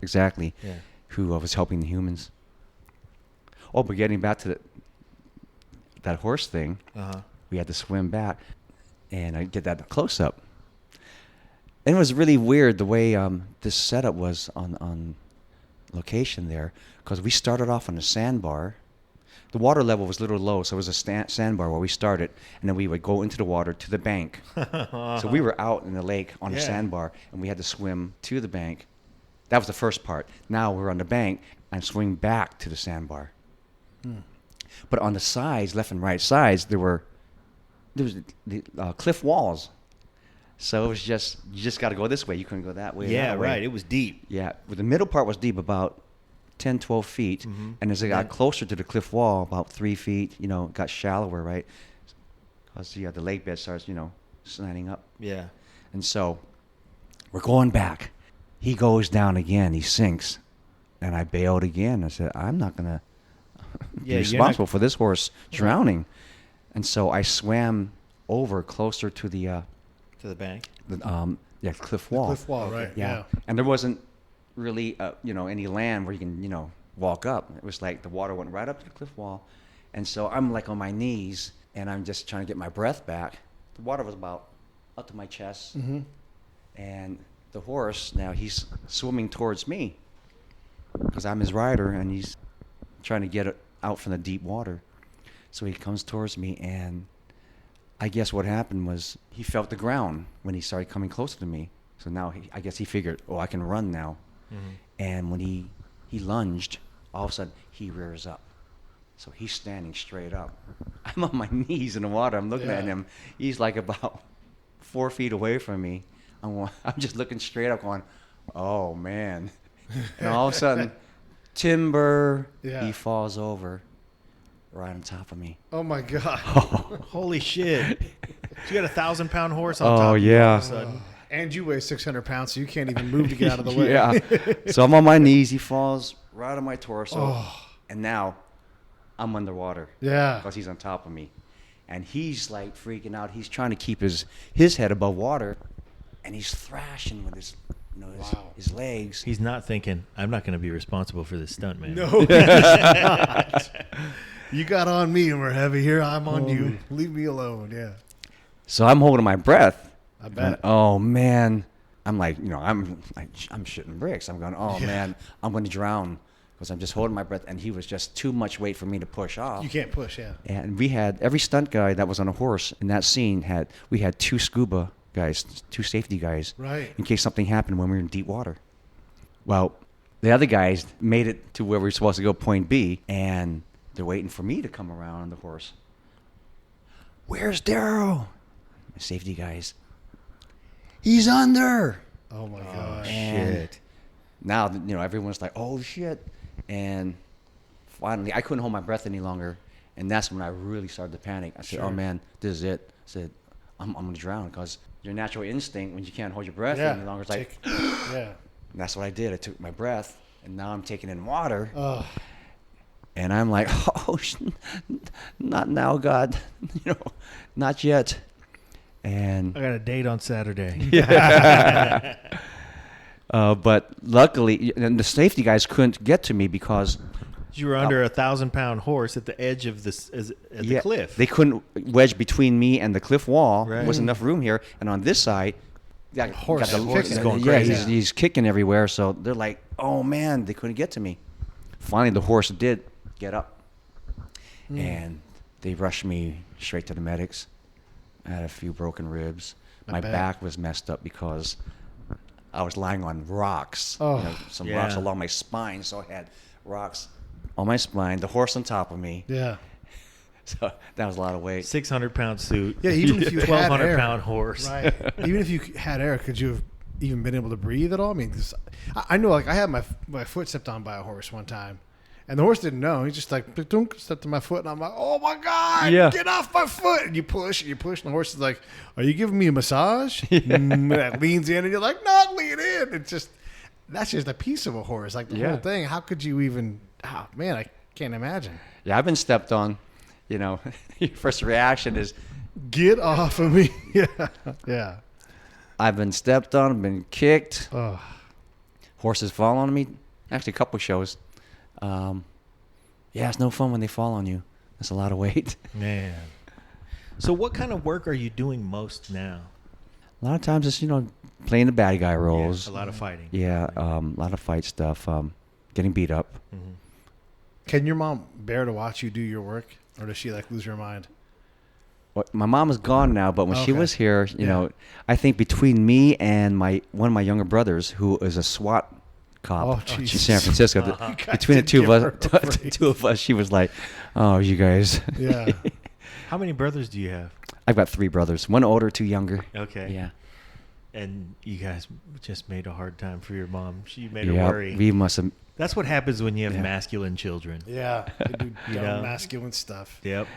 exactly, Yeah. who was helping the humans. Oh, but getting back to that horse thing, Uh-huh. we had to swim back, and I did that close up. And it was really weird the way this setup was on location there, because we started off on a sandbar. The water level was a little low, so it was a sandbar where we started, and then we would go into the water to the bank. So we were out in the lake on a Yeah. sandbar, and we had to swim to the bank. That was the first part. Now we're on the bank and swing back to the sandbar. But on the sides, left and right sides, there was the cliff walls. So it was just, you just got to go this way. You couldn't go that way. Yeah, that way. right. It was deep. Yeah, well, the middle part was deep, about 10, 12 feet. And as it got closer to the cliff wall, about 3 feet, it got shallower, right? Because the lake bed starts, slanting up. Yeah. And so we're going back. He goes down again. He sinks. And I bailed again. I said, I'm not going to be Yeah, responsible for this horse drowning. And so I swam over closer to the To the bank. cliff wall. cliff wall, right? Yeah. And there wasn't really, any land where you can, walk up. It was like the water went right up to the cliff wall. And so I'm like on my knees, and I'm just trying to get my breath back. The water was about up to my chest. Mm-hmm. And the horse, now he's swimming towards me because I'm his rider, and he's trying to get it out from the deep water. So he comes towards me, and I guess what happened was he felt the ground when he started coming closer to me. So now I guess he figured, oh, I can run now. And when he lunged, all of a sudden he rears up. So he's standing straight up. I'm on my knees in the water. I'm looking at him. He's like about 4 feet away from me. I'm just looking straight up going, oh, man. And all of a sudden, timber, he falls over right on top of me. Oh my God. Holy shit. You got a 1,000-pound horse on top of you yeah. all of a sudden. And you weigh 600 pounds, so you can't even move to get out of the way. Yeah. So I'm on my knees. He falls right on my torso. And now I'm underwater. Yeah. Because he's on top of me. And he's like freaking out. He's trying to keep his head above water. And he's thrashing with his his legs. He's not thinking, I'm not going to be responsible for this stunt, man. No. You got on me and we're heavy here. I'm on you. Leave me alone. Yeah. So I'm holding my breath. I bet. Oh, man. I'm like, I'm shitting bricks. I'm going, oh, man, I'm going to drown. Because I'm just holding my breath. And he was just too much weight for me to push off. You can't push, yeah. And we had, every stunt guy that was on a horse in that scene we had 2 scuba guys, 2 safety guys. Right. In case something happened when we were in deep water. Well, the other guys made it to where we were supposed to go, point B, and they're waiting for me to come around on the horse. Where's Darryl? My safety guys. He's under. Oh my gosh. And now, everyone's like, oh, shit. And finally, I couldn't hold my breath any longer. And that's when I really started to panic. I said, oh, man, this is it. I said, I'm going to drown, because your natural instinct when you can't hold your breath any longer is like, yeah. And that's what I did. I took my breath, and now I'm taking in water. Oh. And I'm like, oh, not now, God. Not yet. And I got a date on Saturday. But luckily, and the safety guys couldn't get to me because You were under a 1,000-pound horse at the edge of the cliff. they couldn't wedge between me and the cliff wall. Right. There wasn't enough room here. And on this side, that Horse is going yeah, crazy. he's kicking everywhere. So they're like, oh man, they couldn't get to me. Finally, the horse did get up, and they rushed me straight to the medics. I had a few broken ribs. My bet. back was messed up because I was lying on rocks. Oh. Some Yeah. rocks along my spine, so I had rocks on my spine, the horse on top of me. Yeah. So that was a lot of weight. 600-pound suit. Yeah, even if you had 1,200-pound air. horse. Right. Even if you had air, could you have even been able to breathe at all? I mean, 'cause I know, like, I had my foot stepped on by a horse one time, and the horse didn't know. He just like dunk, stepped on my foot, and I'm like, oh my god, Yeah. get off my foot! And you push, and the horse is like, are you giving me a massage? That leans in, and you're like, not lean in. It's just that's just a piece of a horse, like the Yeah. whole thing. How could you even? Oh man, I can't imagine. Yeah, I've been stepped on. You know, your first reaction is, Get off of me! Yeah, yeah. I've been stepped on, been kicked. Oh. Horses fall on me. Actually, a couple shows. Yeah, it's no fun when they fall on you. That's a lot of weight. Man. So what kind of work are you doing most now? A lot of times it's, playing the bad guy roles. A lot of fighting. Yeah, a lot of fight stuff. Getting beat up. Mm-hmm. Can your mom bear to watch you do your work, or does she like lose her mind? Well, my mom is gone now, but when she Okay. was here, you Yeah. know, I think between me and one of my younger brothers, who is a SWAT cop in Jesus. San Francisco, between the did two of give her us, a break. two of us, she was like, "Oh, you guys." Yeah. How many brothers do you have? I've got 3 brothers, 1 older, 2 younger. Okay. Yeah. And you guys just made a hard time for your mom. She made her Yeah, worry. we must have. That's what happens when you have Yeah. masculine children. Yeah. They do You dumb know? masculine stuff. Yep.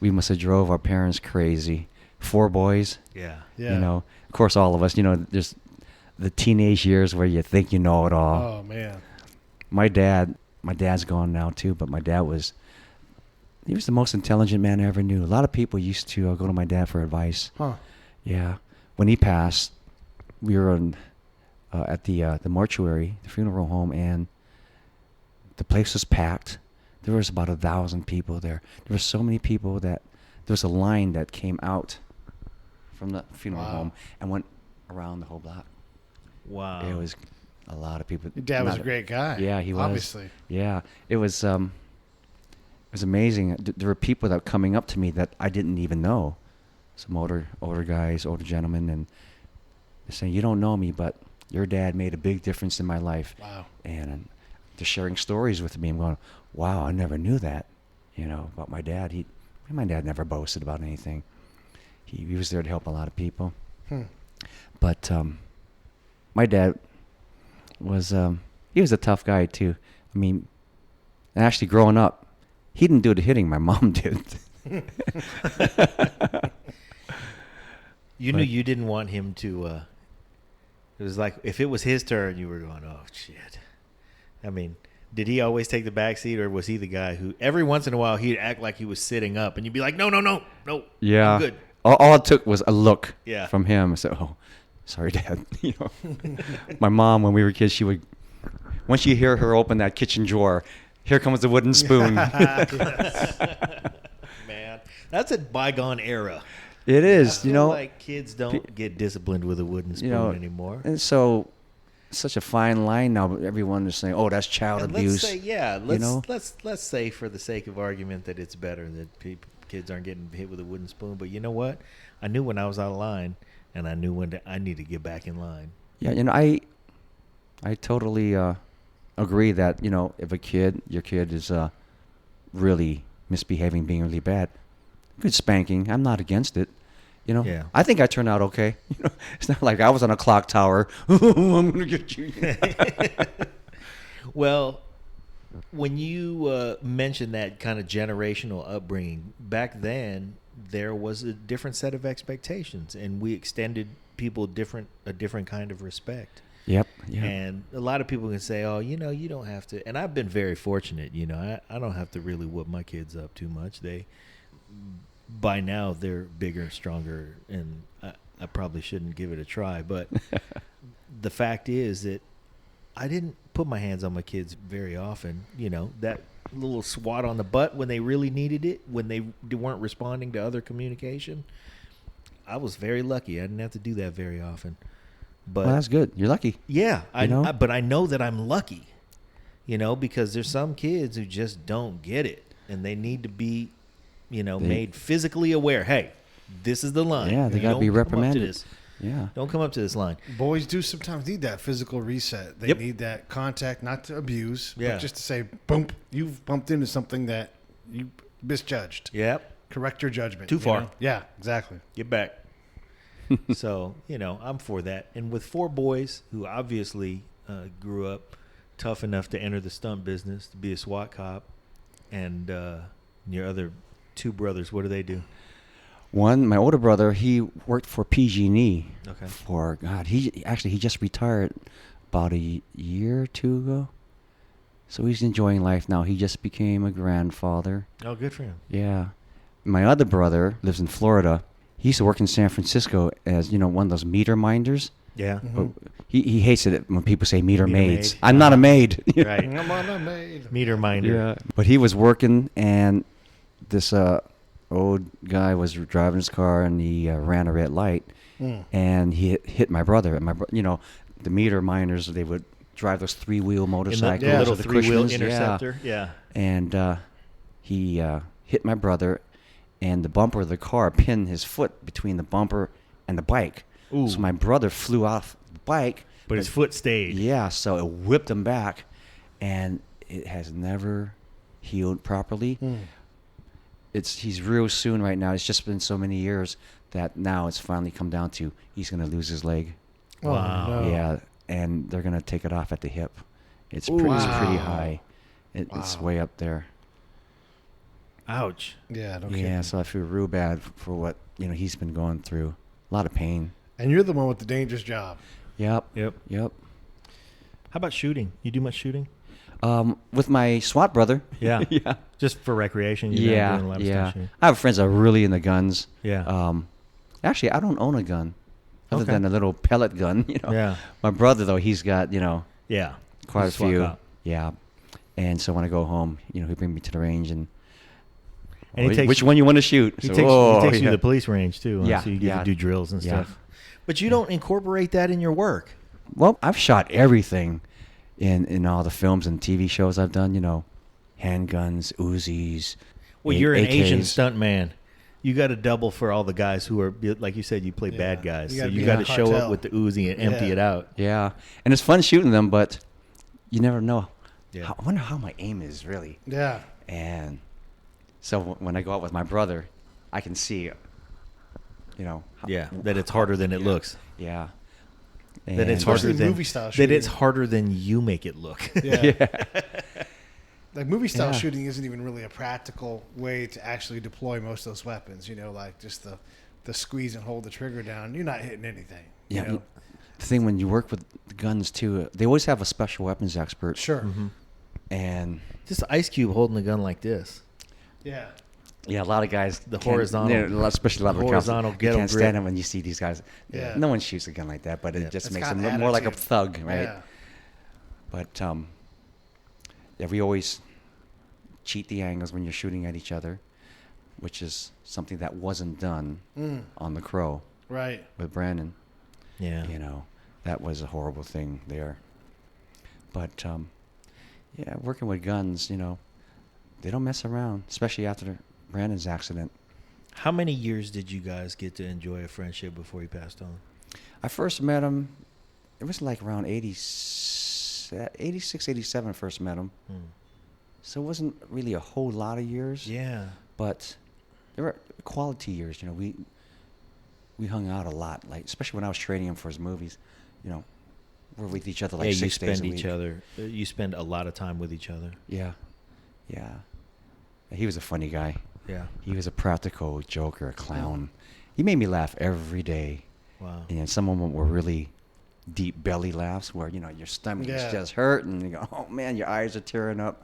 We must have drove our parents crazy. 4 boys. Yeah. Yeah. You know, of course, all of us. There's the teenage years where you think you know it all. Oh man. My dad's gone now too, but my dad was the most intelligent man I ever knew. A lot of people used to go to my dad for advice. Huh. Yeah. When he passed, we were at the mortuary, the funeral home, and the place was packed. There was about 1,000 people there. There were so many people that there was a line that came out from the funeral Wow. home and went around the whole block. Wow. It was a lot of people. Your dad was a Not- great guy. Yeah, he was. Obviously. Yeah, it was amazing. There were people that were coming up to me that I didn't even know. Some older guys, older gentlemen, and they're saying, "You don't know me, but your dad made a big difference in my life." Wow. And they're sharing stories with me. I'm going, "Wow, I never knew that." About my dad. My dad never boasted about anything. He was there to help a lot of people. But my dad was he was a tough guy too. I mean, and actually growing up, he didn't do the hitting. My mom did. You knew you didn't want him to. It was like if it was his turn, you were going, "Oh shit." I mean, did he always take the back seat, or was he the guy who every once in a while he'd act like he was sitting up, and you'd be like, "No, Yeah. I'm good." All it took was a look Yeah. from him. I said, "Oh, sorry, Dad." My mom, when we were kids, she would, once you hear her open that kitchen drawer, here comes the wooden spoon. Man, that's a bygone era. It is, I feel like kids don't get disciplined with a wooden spoon anymore. And so, such a fine line now. But everyone is saying, "Oh, that's child And abuse." let's say, let's say for the sake of argument that it's better that kids aren't getting hit with a wooden spoon. But you know what? I knew when I was out of line, and I knew when I need to get back in line. Yeah, I totally agree that if your kid is really misbehaving, being really bad, good spanking. I'm not against it. Yeah. I think I turned out okay. It's not like I was on a clock tower. I'm gonna get you. Well, when you mentioned that kind of generational upbringing, back then there was a different set of expectations, and we extended people a different kind of respect. Yep. Yeah. And a lot of people can say, "Oh, you don't have to." And I've been very fortunate. I don't have to really whoop my kids up too much. By now they're bigger, stronger, and I probably shouldn't give it a try. But the fact is that I didn't put my hands on my kids very often. You know, that little swat on the butt when they really needed it, when they weren't responding to other communication. I was very lucky. I didn't have to do that very often. But Well, that's good. You're lucky. yeah, know? but I know that I'm lucky, you know, because there's some kids who just don't get it, and they need to be, you know, made physically aware. Hey, this is the line. Yeah, they got to be Don't come up to reprimanded. this. Yeah. Don't come up to this line. Boys do sometimes need that physical reset. They Yep. need that contact, not to abuse, Yeah. but just to say, boom, you've bumped into something that you misjudged. Yep. Correct your judgment. Too you far. know? Yeah, exactly. Get back. So, you know, I'm for that. And with 4 boys who obviously grew up tough enough to enter the stunt business, to be a SWAT cop, and your other 2 brothers, what do they do? One, my older brother, he worked for PG&E. Okay. For God, he just retired about a year or 2 ago. So he's enjoying life now. He just became a grandfather. Oh, good for him. Yeah. My other brother lives in Florida. He used to work in San Francisco as, you know, one of those meter minders. Yeah. But he hates it when people say meter Meter maids. maid. I'm not a maid. Right. I'm on a maid. Meter minder. Yeah. But he was working, and this old guy was driving his car, and he ran a red light, and he hit my brother. And you know, the meter minders, they would drive those 3-wheel In motorcycles, the little with the 3-wheel cushions. interceptor. Yeah. And he hit my brother, and the bumper of the car pinned his foot between the bumper and the bike. Ooh. So my brother flew off the bike. But his foot stayed. Yeah, so it whipped him back, and it has never healed properly. He's real soon right now. It's just been so many years that now it's finally come down to he's going to lose his leg. Wow. Oh, no. Yeah, and they're going to take it off at the hip. It's Ooh. pretty Wow. high. It's Wow. way up there. Ouch. Yeah, no Yeah, kidding. so I feel real bad for what he's been going through. A lot of pain. And you're the one with the dangerous job. Yep. Yep. Yep. How about shooting? You do much shooting? With my SWAT brother. Yeah. Yeah. Just for recreation? You're not doing a lot of Yeah. stuff shooting? I have friends that are really into guns. Yeah. Actually, I don't own a gun, other Okay. than a little pellet gun. Yeah. My brother though, he's got Yeah. quite a He's a SWAT few. cop. Yeah. And so when I go home, he bring me to the range and. And he takes which one you want to shoot? He So, takes, oh, he takes you yeah. to the police range too, huh? Yeah, So you get yeah. to do drills and Yeah. stuff. But you don't incorporate that in your work. Well, I've shot everything in all the films and TV shows I've done. Handguns, Uzis. Well, you're an Asian AKs. stunt man. You got to double for all the guys who are, like you said, you play bad guys. You So gotta you be got a to show up cartel. with the Uzi and empty Yeah. it out. Yeah, and it's fun shooting them, but you never know. Yeah. I wonder how my aim is really. Yeah. And so when I go out with my brother, I can see, Yeah, that it's harder than it looks. Yeah. That it's And- harder Especially than movie style that it's shooting. harder than you make it look. Yeah. Like movie style Yeah. shooting isn't even really a practical way to actually deploy most of those weapons. Like just the squeeze and hold the trigger down. You're not hitting anything. Yeah. You know? The thing when you work with the guns too, they always have a special weapons expert. Sure. Mm-hmm. And Just Ice Cube holding a gun like this. Yeah. yeah, a lot of guys, The can't- horizontal- especially a lot of horizontal cops, ghetto you can't grip. stand it when you see these guys. Yeah. No one shoots a gun like that, but Yeah. it just It's makes got them look more like a attitude. thug, right? Yeah. But yeah, we always cheat the angles when you're shooting at each other, which is something that wasn't done on The Crow Right. with Brandon. Yeah. That was a horrible thing there. But yeah, working with guns, they don't mess around, especially after Brandon's accident. How many years did you guys get to enjoy a friendship before he passed on? I first met him, it was like around 86, 87 I first met him. So it wasn't really a whole lot of years. Yeah. But there were quality years. We hung out a lot, like especially when I was training him for his movies. We're with each other like Yeah, you 6 days spend a each week. other. You spend a lot of time with each other. Yeah, yeah. He was a funny guy. Yeah. He was a practical joker, a clown. He made me laugh every day. Wow. And some of them were really deep belly laughs where your stomach is Yeah. just hurt and you go, oh man, your eyes are tearing up.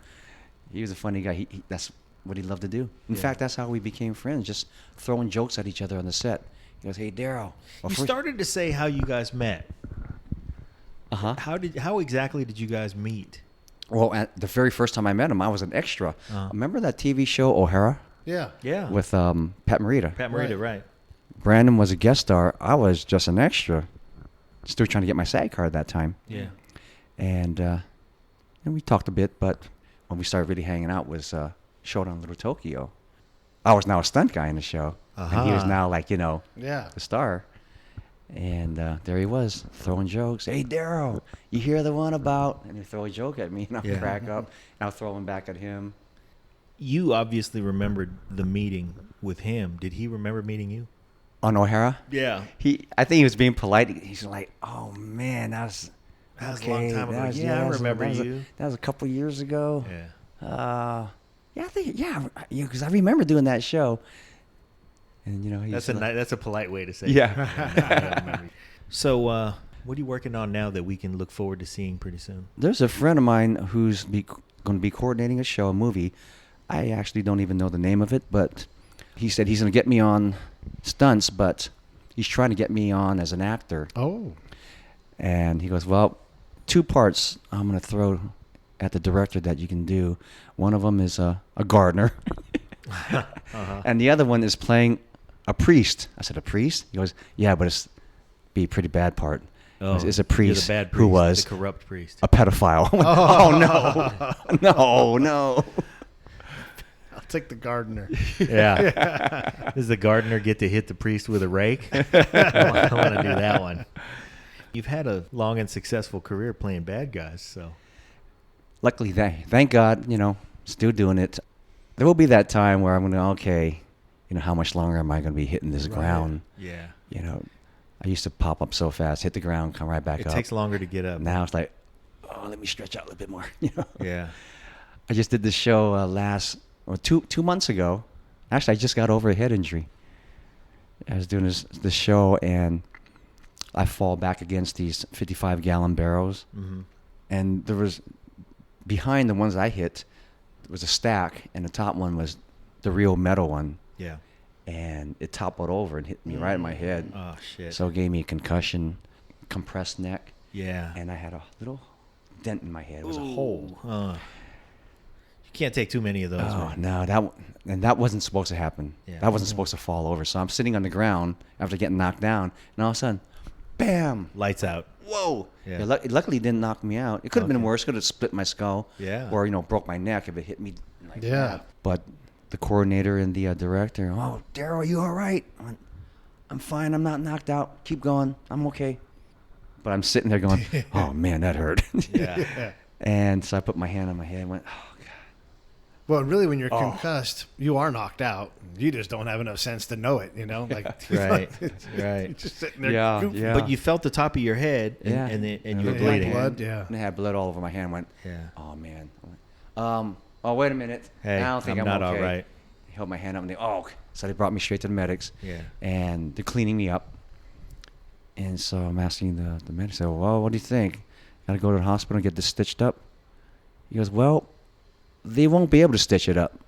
He was a funny guy. That's what he loved to do. In Yeah. fact, that's how we became friends, just throwing jokes at each other on the set. He goes, hey, Darryl. Well, You first- started to say how you guys met. Uh-huh. How exactly did you guys meet? Well, at the very first time I met him, I was an extra. Uh-huh. Remember that TV show O'Hara Yeah. Yeah. with Pat Morita? Pat Morita, right. Brandon was a guest star. I was just an extra. Still trying to get my SAG card that time. Yeah. And we talked a bit, but when we started really hanging out was Showdown Little Tokyo. I was now a stunt guy in the show. And he was now like, Yeah. the star. And there he was, throwing jokes. Hey, Darryl, you hear the one about... And he'd throw a joke at me, and I'll crack up. And I'll throw him back at him. You obviously remembered the meeting with him. Did he remember meeting you? On O'Hara? Yeah. I think he was being polite. He's like, oh, man, that was a long time ago. Yeah, I remember you. That was a couple years ago. Yeah. Because I remember doing that show. And, he's That's a polite way to say Yeah. it. So, what are you working on now that we can look forward to seeing pretty soon? There's a friend of mine who's going to be coordinating a movie. I actually don't even know the name of it, but he said he's going to get me on stunts, but he's trying to get me on as an actor. Oh. And he goes, well, 2 parts I'm going to throw at the director that you can do. One of them is a gardener. And the other one is playing a priest. I said, a priest? He goes, yeah, but it's be a pretty bad part. It's a priest, the bad priest who was the corrupt priest. a pedophile. Oh, no. I'll take the gardener. Yeah. Does the gardener get to hit the priest with a rake? I want to do that one. You've had a long and successful career playing bad guys, so. Luckily, thank God, still doing it. There will be that time where I'm going to, okay, how much longer am I going to be hitting this ground? Yeah. I used to pop up so fast, hit the ground, come right back up. It takes longer to get up. Now it's like, oh, let me stretch out a little bit more. Yeah. I just did this show two months ago. Actually, I just got over a head injury. I was doing this show, and I fall back against these 55-gallon barrels. Mm-hmm. And there was, behind the ones I hit, there was a stack, and the top one was the real metal one. Yeah. And it toppled over and hit me right in my head. Oh, shit. So it gave me a concussion, compressed neck. Yeah. And I had a little dent in my head. It was a hole. You can't take too many of those. Oh, man. no. That wasn't supposed to happen. Yeah. That wasn't supposed to fall over. So I'm sitting on the ground after getting knocked down, and all of a sudden, bam! Lights out. Whoa! Yeah. Luckily, it didn't knock me out. It could have been worse. Could have split my skull. Yeah. Or broke my neck if it hit me like Yeah. that. But the coordinator and the director, oh, Darryl, you all right? I went, I'm fine. I'm not knocked out. Keep going. I'm okay. But I'm sitting there going, oh, man, that hurt. Yeah. And so I put my hand on my head and went, oh, God. Well, really, when you're concussed, you are knocked out. You just don't have enough sense to know it, Like, Right. You're Right. just sitting there. Yeah, goofing. yeah. But you felt the top of your head, and you were Yeah, bleeding. blood, yeah. And I had blood all over my hand. Went, Yeah. oh, man. I went, oh, wait a minute. Hey, I don't think I'm I'm not okay. all right. He held my hand up, and so they brought me straight to the medics. Yeah. And they're cleaning me up. And so I'm asking the medic, so, well, what do you think? Got to go to the hospital and get this stitched up? He goes, well, they won't be able to stitch it up.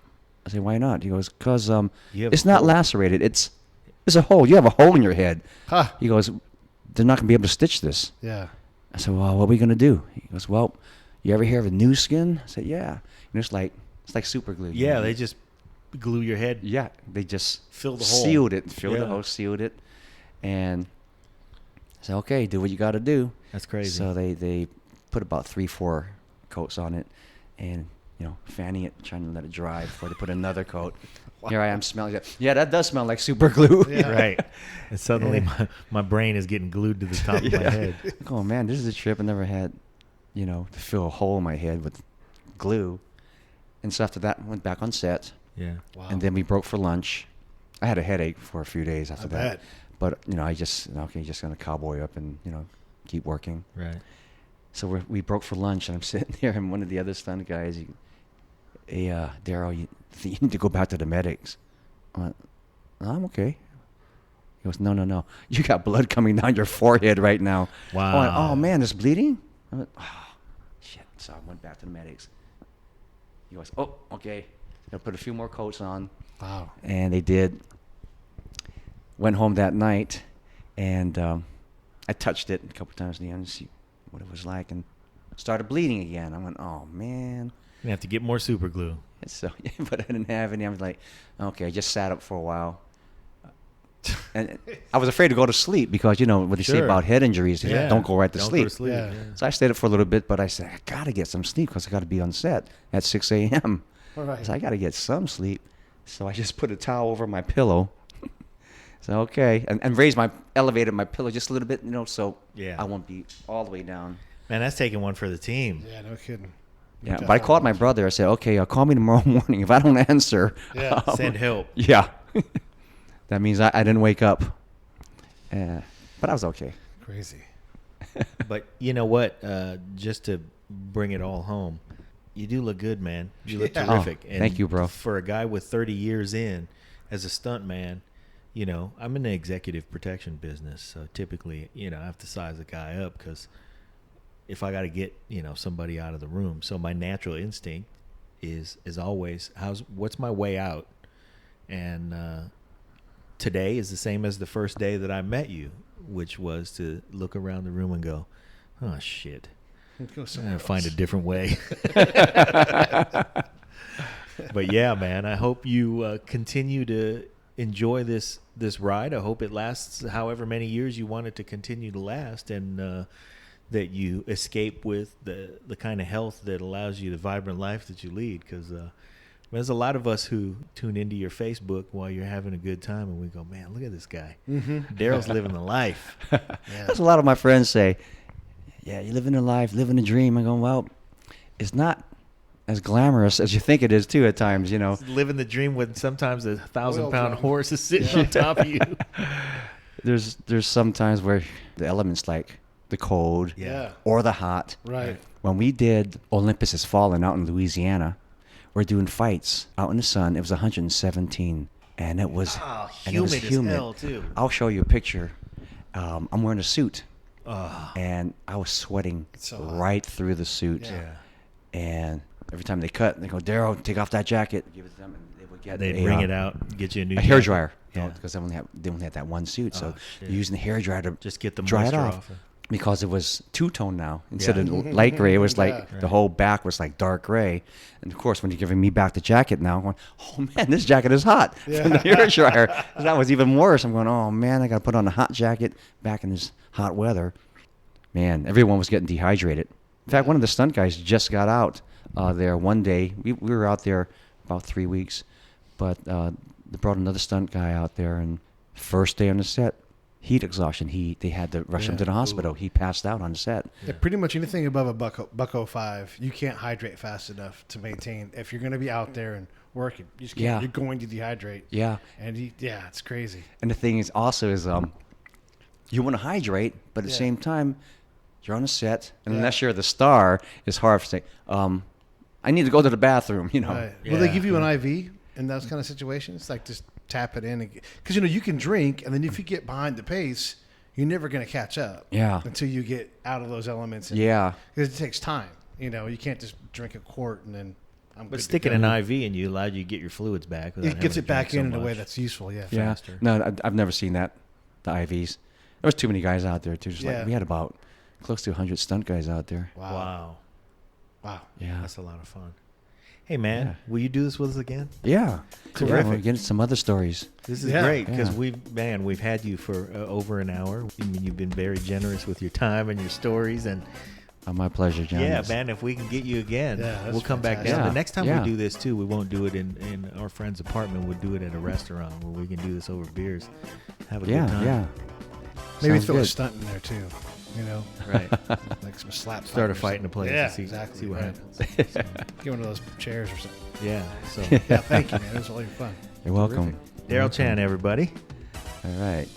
I say, why not? He goes, because it's not lacerated. It's a hole. You have a hole in your head. Huh. He goes, they're not going to be able to stitch this. Yeah. I said, well, what are we going to do? He goes, well, you ever hear of a new skin? I said, yeah. And it's like super glue. Yeah, they just glue your head. Yeah, they just Fill the hole. sealed it, filled the Yeah. hole, sealed it. And I said, okay, do what you got to do. That's crazy. So they put about 3-4 coats on it and, fanning it, trying to let it dry before they put another coat. Wow. Here I am smelling it. Yeah, that does smell like super glue. Yeah. Right. And suddenly my brain is getting glued to the top of my head. Oh, man, this is a trip. I never had, to fill a hole in my head with glue. And so after that, went back on set. Yeah. Wow. And then we broke for lunch. I had a headache for a few days after I that. bet. But, I just going to cowboy up and, keep working. Right. So we broke for lunch, and I'm sitting there, and one of the other stunt guys, hey, Darryl, you need to go back to the medics. I went, I'm okay. He goes, no. You got blood coming down your forehead right now. Wow. I went, oh, man, it's bleeding? I went, oh, shit. So I went back to the medics. He goes, oh, okay. They'll put a few more coats on. Wow. And they did. Went home that night, and I touched it a couple times in the end. See, what it was like, and started bleeding again. I went, oh man. You have to get more super glue. And so, but I didn't have any. I was like, okay, I just sat up for a while. And I was afraid to go to sleep because, you know, what they say Sure. about head injuries, Yeah. don't go right to Don't sleep. go to sleep. Yeah. Yeah. So I stayed up for a little bit, but I said, I got to get some sleep because I got to be on set at 6 a.m. All right. So I got to get some sleep. So I just put a towel over my pillow. So, okay. And elevated my pillow just a little bit, you know, so Yeah. I won't be all the way down. Man, that's taking one for the team. Yeah, no kidding. Yeah, but I called my brother. I said, okay, call me tomorrow morning. If I don't answer, Yeah, Send help. yeah. That means I didn't wake up. But I was okay. Crazy. But you know what? Just to bring it all home, you do look good, man. You look Yeah. terrific. Oh, thank you, bro. For a guy with 30 years in as a stunt man, you know, I'm in the executive protection business. So typically, you know, I have to size a guy up because if I got to get, you know, somebody out of the room. So my natural instinct is always, what's my way out? And today is the same as the first day that I met you, which was to look around the room and go, oh, shit. Go I'm somewhere going to find a else. different way. But yeah, man, I hope you continue to enjoy this ride. I hope it lasts however many years you want it to continue to last, and that you escape with the kind of health that allows you the vibrant life that you lead. Because there's a lot of us who tune into your Facebook while you're having a good time, and we go, man, look at this guy. Daryl's living the life. Yeah. That's a lot of my friends say, yeah, you're living a life, living a dream. I go, well, it's not as glamorous as you think it is, too, at times, you know. Living the dream when sometimes a 1,000-pound drum. horse is sitting on top of you. There's some times where the elements like the cold Yeah. or the hot. Right. When we did Olympus Has Fallen out in Louisiana, we're doing fights out in the sun. It was 117, and it was and it was humid as hell, too. I'll show you a picture. I'm wearing a suit, Oh, and I was sweating so hot. right through the suit. yeah. And every time they cut, they go, Darryl, take off that jacket. Give it to them, and they would get They'd bring it out, get you a new a hair jacket. dryer. Yeah. Because they only had that one suit, so Oh, shit. you're using the hair dryer to Just get the dry it moisture off. off it. Because it was two-tone now. Instead Yeah. of light gray, it was like Yeah. the whole back was like dark gray. And of course, when you're giving me back the jacket now, I'm going, oh man, this jacket is hot from the hair dryer. That was even worse. I'm going, oh man, I got to put on a hot jacket back in this hot weather. Man, everyone was getting dehydrated. In fact, one of the stunt guys just got out there one day. We were out there about 3 weeks, but they brought another stunt guy out there, and first day on the set, heat exhaustion. They had to rush him Yeah. to the hospital. He passed out on set. Yeah, pretty much anything above a buck 05, you can't hydrate fast enough to maintain. If you're going to be out there and working, you just can't. Yeah. You're going to dehydrate. Yeah. And it's crazy. And the thing is also is you want to hydrate, but at the Yeah. same time, you're on a set, and Yeah. unless you're the star, it's hard to say, I need to go to the bathroom, you know. Right. Will they Yeah. give you an IV in those kind of situations? Like just tap it in, because you can drink, and then if you get behind the pace, you're never going to catch up. Yeah. Until you get out of those elements. And, Yeah. Because it takes time. You can't just drink a quart and then. I'm But good to sticking go. an IV in you allowed you to get your fluids back. without It gets having it to back drink in so a way much. that's useful. Yeah. Yeah. Faster. No, I've never seen that, the IVs. There was too many guys out there, too. Just Yeah. like, we had about close to 100 stunt guys out there. Wow. Wow. Yeah. That's a lot of fun. Hey, man, Yeah. will you do this with us again? Yeah. Terrific. Yeah, we're getting some other stories. This is Yeah. great because Yeah. we've had you for over an hour. I mean, you've been very generous with your time and your stories, and My pleasure, John. yeah, It's- man, if we can get you again, Yeah, that's we'll come back fantastic. down. Yeah. The next time Yeah. we do this too, we won't do it in our friend's apartment. We'll do it at a restaurant where we can do this over beers. Have a Yeah, good time. yeah. Maybe Sounds throw a good. stunt in there too. Right. Like some slap. Start a or fight in a something. place Yeah, and see, exactly. see what right. happens. Get one of those chairs or something. Yeah. So, Yeah, thank you, man. It was really fun. You're welcome. Darryl Chan, everybody. All right.